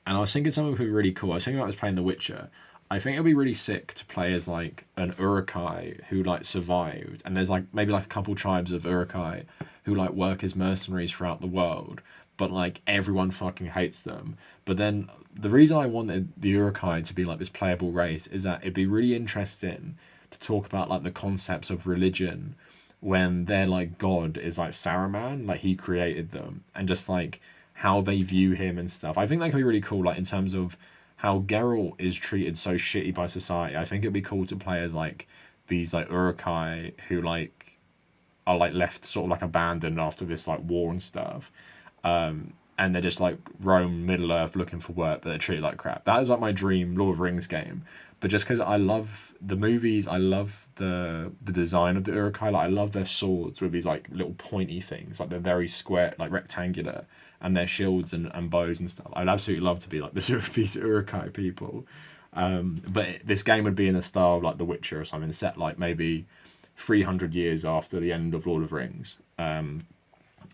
And I was thinking something would be really cool. I was thinking about playing The Witcher. I think it'd be really sick to play as, like, an Uruk-hai who, like, survived. And there's, like, maybe, like, a couple tribes of Uruk-hai who, like, work as mercenaries throughout the world. But, like, everyone fucking hates them. But then the reason I wanted the Uruk-hai to be, like, this playable race is that it'd be really interesting to talk about, like, the concepts of religion when their, like, god is, like, Saruman, like, he created them, and just, like, how they view him and stuff. I think that could be really cool, like, in terms of how Geralt is treated so shitty by society. I think it'd be cool to play as, like, these, like, Uruk-hai who, like, are, like, left sort of, like, abandoned after this, like, war and stuff. And they're just, like, roam Middle Earth looking for work, but they're treated like crap. That is, like, my dream Lord of the Rings game. But just because I love the movies, I love the design of the Uruk-hai. Like, I love their swords with these, like, little pointy things. Like, they're very square, like, rectangular. And their shields and bows and stuff. I'd absolutely love to be, like, these Uruk-hai people. But this game would be in the style of, like, The Witcher or something, set, like, maybe 300 years after the end of Lord of the Rings.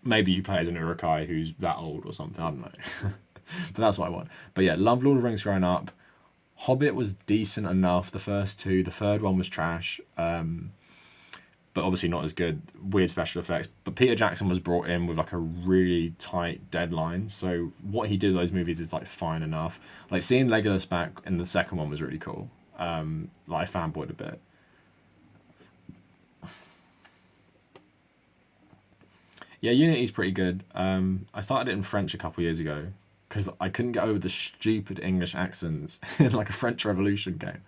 Maybe you play as an Uruk-hai who's that old or something. I don't know. But that's what I want. But yeah, love Lord of the Rings growing up. Hobbit was decent enough. The first two, the third one was trash. But obviously not as good. Weird special effects. But Peter Jackson was brought in with like a really tight deadline. So what he did with those movies is like fine enough. Like seeing Legolas back in the second one was really cool. Like I fanboyed a bit. Yeah, Unity's pretty good. I started it in French a couple years ago because I couldn't get over the stupid English accents in like a French Revolution game.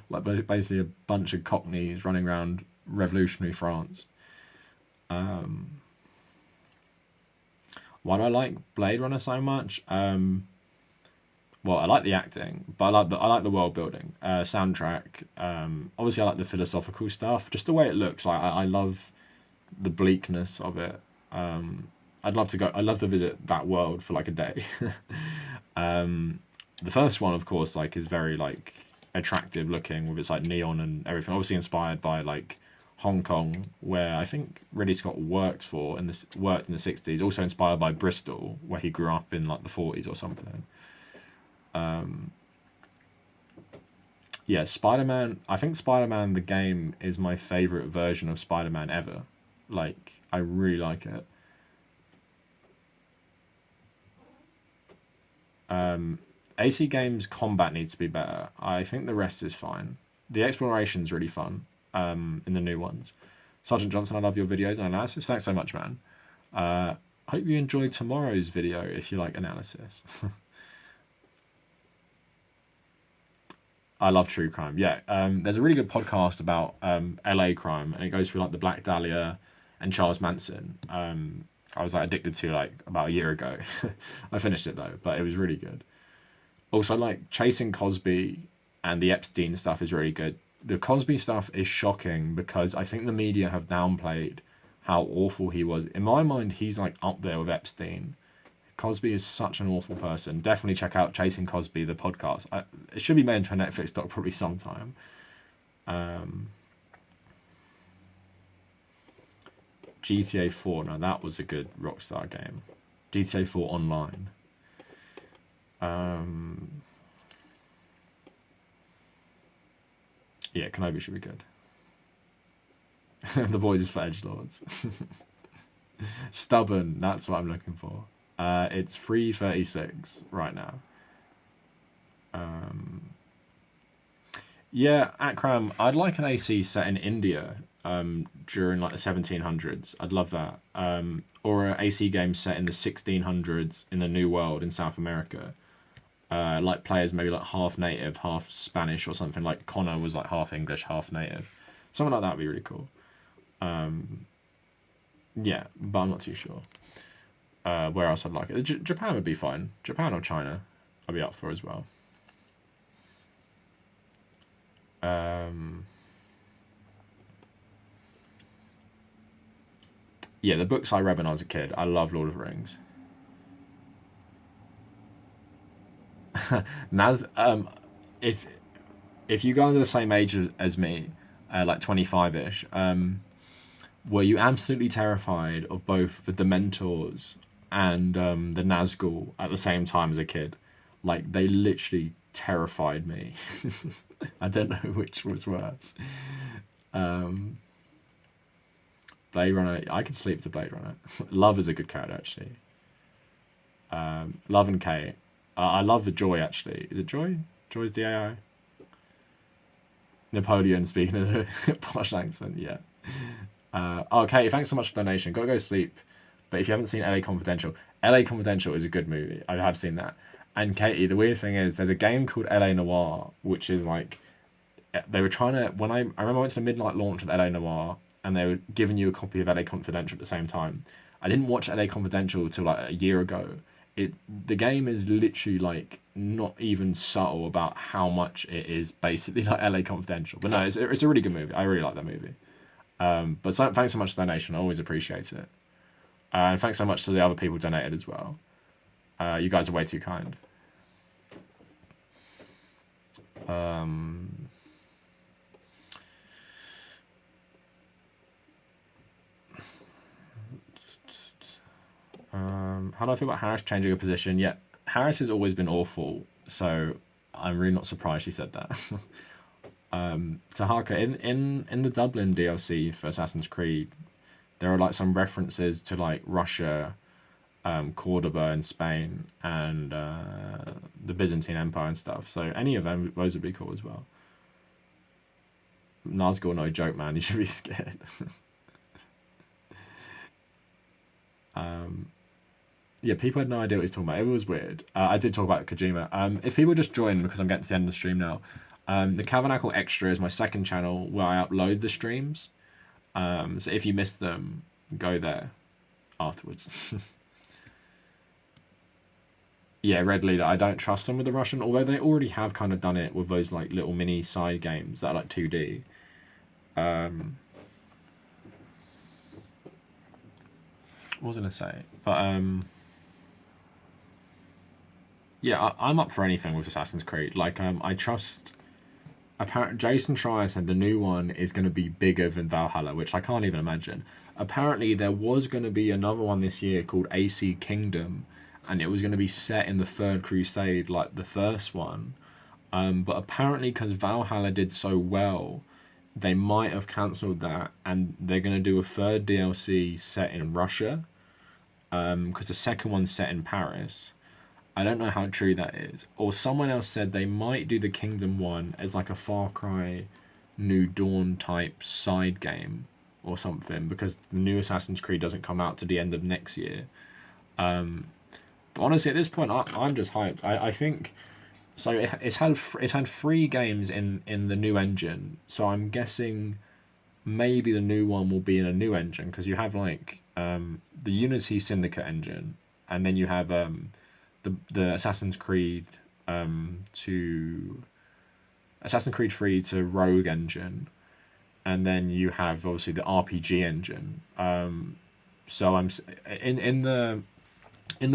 Like basically a bunch of Cockneys running around revolutionary France. Why do I like Blade Runner so much? Well, I like the acting, but I like the world building, soundtrack. Obviously, I like the philosophical stuff. Just the way it looks, I love the bleakness of it. I'd love to go. I'd love to visit that world for like a day. The first one, of course, like is very like attractive looking with its like neon and everything. Obviously inspired by like Hong Kong, where I think Ridley Scott worked in the 60s. Also inspired by Bristol, where he grew up in like the 40s or something. Yeah, Spider-Man. I think Spider-Man the game is my favorite version of Spider-Man ever. Like I really like it. AC Games combat needs to be better. I think the rest is fine. The exploration's really fun. In the new ones. Sergeant Johnson, I love your videos and analysis. Thanks so much, man. Hope you enjoyed tomorrow's video if you like analysis. I love true crime. Yeah, there's a really good podcast about LA crime, and it goes through like the Black Dahlia and Charles Manson. I was like addicted to like about a year ago. I finished it though, but it was really good. Also, like Chasing Cosby and the Epstein stuff is really good. The Cosby stuff is shocking because I think the media have downplayed how awful he was. In my mind, he's like up there with Epstein. Cosby is such an awful person. Definitely check out Chasing Cosby, the podcast. It should be made into a Netflix doc probably sometime. GTA 4, now that was a good Rockstar game. GTA 4 Online. Yeah, Kenobi should be good. The Boys is for edgelords. Stubborn, that's what I'm looking for. It's 3:36 right now. Yeah, Akram, I'd like an AC set in India during like the 1700s. I'd love that. Or an AC game set in the 1600s in the New World in South America. Like players maybe like half native, half Spanish or something. Like Connor was like half English, half native. Something like that would be really cool. Yeah, but I'm not too sure. Where else I'd like it? Japan would be fine. Japan or China, I'd be up for as well. Yeah, the books I read when I was a kid. I love Lord of the Rings. Naz, if you guys are the same age as me, like 25-ish, were you absolutely terrified of both the Dementors and the Nazgul at the same time as a kid? Like, they literally terrified me. I don't know which was worse. Blade Runner, I could sleep to Blade Runner. Love is a good character, actually. Love and Kate. I love the Joy, actually. Is it Joy? Joy's the AI? Napoleon speaking of the posh accent, yeah. Katie, thanks so much for the donation. Gotta go sleep. But if you haven't seen LA Confidential, LA Confidential is a good movie. I have seen that. And Katie, the weird thing is, there's a game called LA Noire, which is like, they were trying to, I remember I went to the midnight launch of LA Noire, and they were giving you a copy of LA Confidential at the same time. I didn't watch LA Confidential until like a year ago. The game is literally like not even subtle about how much it is basically like LA Confidential. But no, it's a really good movie. I really like that movie. Thanks so much for the donation. I always appreciate it. And thanks so much to the other people who donated as well. You guys are way too kind. How do I feel about Harris changing a position? Yeah, Harris has always been awful. So I'm really not surprised she said that. Tahaka, in the Dublin DLC for Assassin's Creed, there are like some references to like Russia, Cordoba in Spain, and the Byzantine Empire and stuff. So any of those would be cool as well. Nazgul, no joke, man. You should be scared. Yeah, people had no idea what he's talking about. It was weird. I did talk about Kojima. If people just join, because I'm getting to the end of the stream now, the Kavernacle Extra is my second channel where I upload the streams. So if you missed them, go there afterwards. Yeah, Red Leader. I don't trust them with the Russian, although they already have kind of done it with those like little mini side games that are like 2D. What was I gonna say? But yeah, I'm up for anything with Assassin's Creed. Like I trust. Apparently, Jason Schreier said the new one is going to be bigger than Valhalla, which I can't even imagine. Apparently, there was going to be another one this year called AC Kingdom, and it was going to be set in the Third Crusade, like the first one. But apparently, because Valhalla did so well, they might have cancelled that, and they're going to do a third DLC set in Russia, because the second one's set in Paris. I don't know how true that is. Or someone else said they might do the Kingdom one as like a Far Cry New Dawn type side game or something, because the new Assassin's Creed doesn't come out to the end of next year. But honestly, at this point, I'm just hyped. I think so. It's had 3 games in the new engine, so I'm guessing maybe the new one will be in a new engine, because you have like the Unity Syndicate engine, and then you have the Assassin's Creed to Assassin's Creed 3 to Rogue engine, and then you have obviously the RPG engine. So I'm in the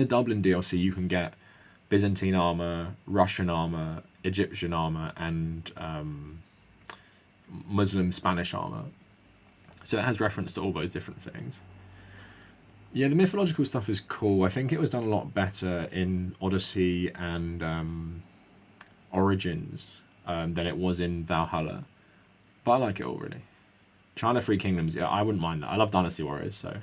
Dublin DLC you can get Byzantine armor, Russian armor, Egyptian armor, and Muslim Spanish armor. So it has reference to all those different things. Yeah, the mythological stuff is cool. I think it was done a lot better in Odyssey and Origins than it was in Valhalla. But I like it all, really. China Three Kingdoms, yeah, I wouldn't mind that. I love Dynasty Warriors, so...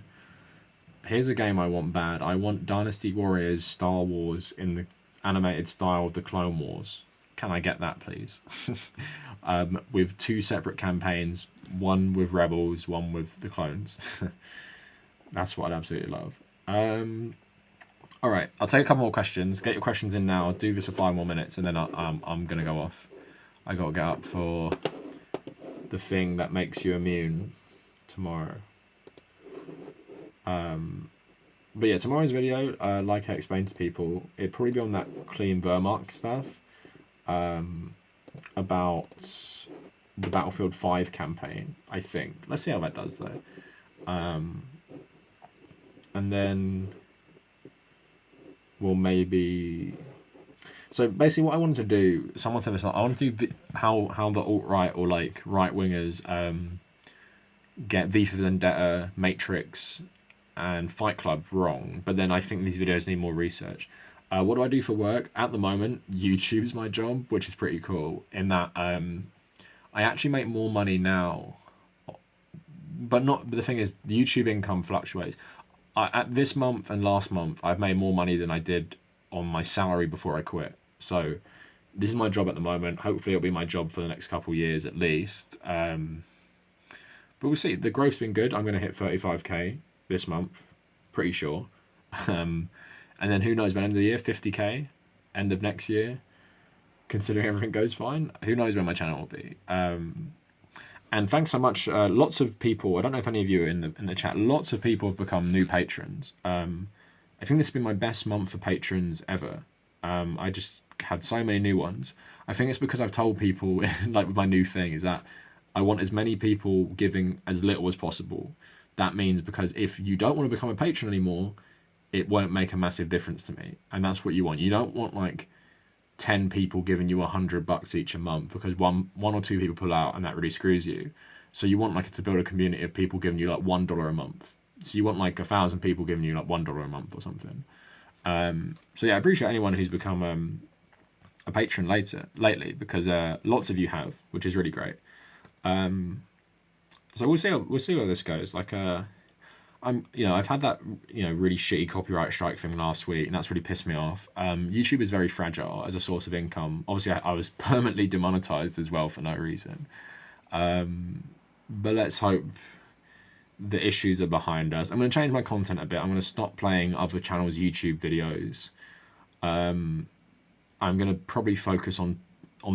Here's a game I want bad. I want Dynasty Warriors Star Wars in the animated style of the Clone Wars. Can I get that, please? With 2 separate campaigns, one with Rebels, one with the clones. That's what I'd absolutely love. All right, I'll take a couple more questions. Get your questions in now. I'll do this for 5 more minutes, and then I'm going to go off. I got to get up for the thing that makes you immune tomorrow. But yeah, tomorrow's video, like I explained to people, it'd probably be on that clean Wehrmacht stuff, about the Battlefield 5 campaign, I think. Let's see how that does, though. And then we'll maybe... So basically what I wanted to do, someone said this, I wanted to do how the alt-right or like right-wingers get V for Vendetta, Matrix, and Fight Club wrong, but then I think these videos need more research. What do I do for work? At the moment, YouTube's my job, which is pretty cool, in that I actually make more money now, but the thing is, the YouTube income fluctuates. At this month and last month, I've made more money than I did on my salary before I quit. So this is my job at the moment. Hopefully it'll be my job for the next couple of years at least. But we'll see. The growth's been good. I'm going to hit 35k this month, pretty sure. And then who knows, by the end of the year, 50k, end of next year, considering everything goes fine. Who knows where my channel will be. And thanks so much. Lots of people, I don't know if any of you are in the chat, lots of people have become new patrons. I think this has been my best month for patrons ever. I just had so many new ones. I think it's because I've told people, like with my new thing, is that I want as many people giving as little as possible. That means because if you don't want to become a patron anymore, it won't make a massive difference to me. And that's what you want. You don't want like 10 people giving you $100 each a month, because one or two people pull out and that really screws you. So you want like to build a community of people giving you like $1 a month. So you want like 1,000 people giving you like $1 a month or something. So yeah, I appreciate anyone who's become a patron lately, because lots of you have, which is really great. So we'll see where this goes. Like I've had that really shitty copyright strike thing last week, and that's really pissed me off. YouTube is very fragile as a source of income. Obviously, I was permanently demonetized as well for no reason. But let's hope the issues are behind us. I'm going to change my content a bit. I'm going to stop playing other channels' YouTube videos. I'm going to probably focus on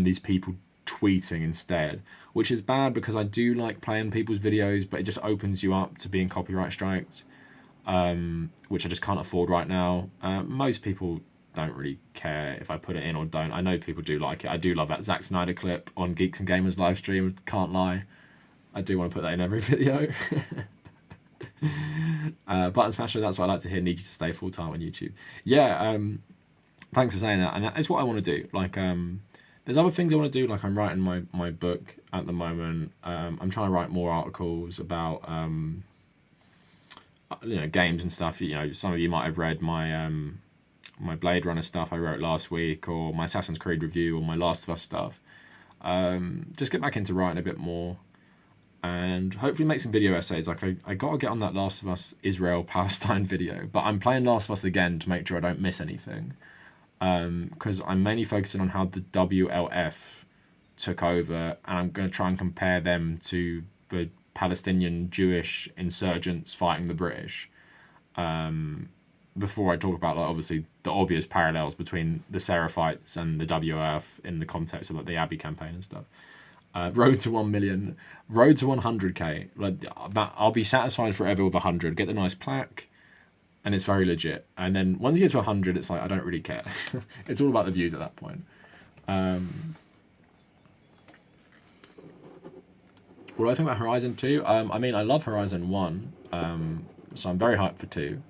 these people tweeting instead, which is bad because I do like playing people's videos, but it just opens you up to being copyright striked, which I just can't afford right now. Most people don't really care if I put it in or don't. I know people do like it. I do love that Zack Snyder clip on Geeks and Gamers live stream, can't lie. I do want to put that in every video. Button Smasher, that's what I like to hear. Need you to stay full time on YouTube. Yeah, thanks for saying that. And that is what I want to do. Like, there's other things I want to do. Like, I'm writing my book at the moment. I'm trying to write more articles about games and stuff. Some of you might have read my my Blade Runner stuff I wrote last week, or my Assassin's Creed review, or my Last of Us stuff. Just get back into writing a bit more, and hopefully make some video essays. Like I got to get on that Last of Us Israel-Palestine video, but I'm playing Last of Us again to make sure I don't miss anything. Because I'm mainly focusing on how the WLF took over, and I'm going to try and compare them to the Palestinian Jewish insurgents fighting the British. Before I talk about, like, obviously the obvious parallels between the Seraphites and the WLF in the context of, like, the Abbey campaign and stuff. Road to 1 million, road to 100k. Like that, I'll be satisfied forever with 100. Get the nice plaque, and it's very legit. And then once you get to 100, it's like I don't really care. It's all about the views at that point. What do I think about Horizon 2? I mean, I love Horizon 1, so I'm very hyped for 2.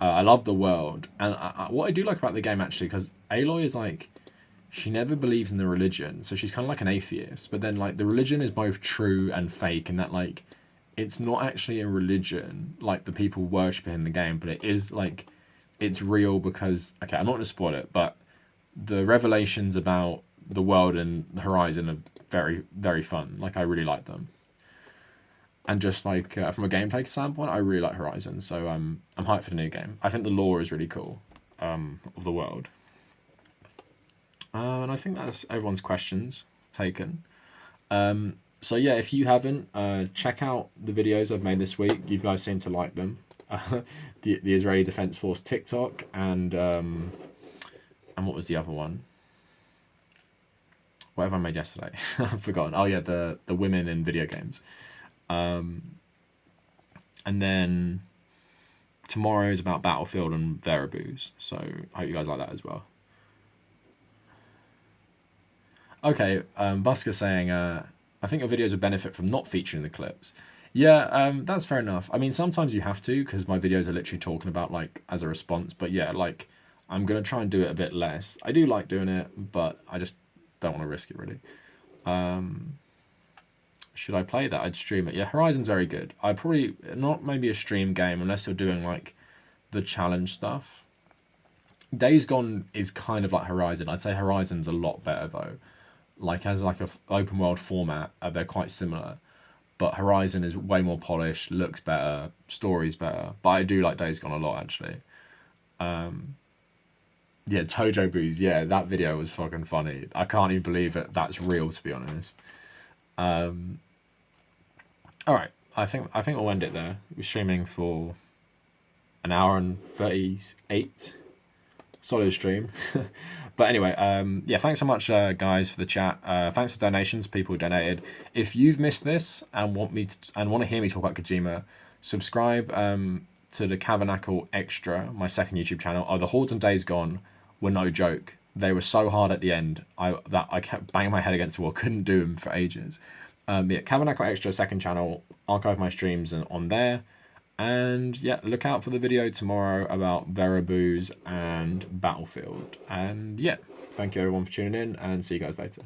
I love the world, and what I do like about the game, actually, because Aloy is like, she never believes in the religion, so she's kind of like an atheist, but then, like, the religion is both true and fake, and that, like, it's not actually a religion like the people worship it in the game, but it is, like, it's real because, okay, I'm not going to spoil it, but the revelations about the world and the Horizon are very, very fun. Like, I really like them. And just, like, from a gameplay standpoint, I really like Horizon, so I'm hyped for the new game. I think the lore is really cool, of the world. And I think that's everyone's questions taken. So yeah, if you haven't, check out the videos I've made this week. You guys seem to like them. The Israeli Defense Force TikTok, and what was the other one? Whatever I made yesterday. I've forgotten. Oh yeah, the women in video games. And then tomorrow is about Battlefield and Verabooz. So I hope you guys like that as well. Okay, Busker saying, I think your videos would benefit from not featuring the clips. Yeah, that's fair enough. I mean, sometimes you have to, because my videos are literally talking about, like, as a response. But yeah, like, I'm going to try and do it a bit less. I do like doing it, but I just don't want to risk it, really. Should I play that? I'd stream it. Yeah, Horizon's very good. I'd probably, not maybe a stream game, unless you're doing, like, the challenge stuff. Days Gone is kind of like Horizon. I'd say Horizon's a lot better, though. Like, as like a open world format, they're quite similar, but Horizon is way more polished, looks better, story's better. But I do like Days Gone a lot, actually. Yeah, Tojo Booze, yeah, that video was fucking funny. I can't even believe it. That's real, to be honest. All right, I think we'll end it there. We're streaming for an hour and 38. Solid stream. But anyway, yeah, thanks so much, guys, for the chat. Thanks for donations, people who donated. If you've missed this and want to hear me talk about Kojima, subscribe to the Kavernacle Extra, my second YouTube channel. Oh, the Hordes and Days Gone were no joke. They were so hard at the end. I kept banging my head against the wall. Couldn't do them for ages. Yeah, Kavernacle Extra, second channel. Archive my streams on there. And yeah, look out for the video tomorrow about Verabooz and Battlefield. And yeah, thank you everyone for tuning in, and see you guys later.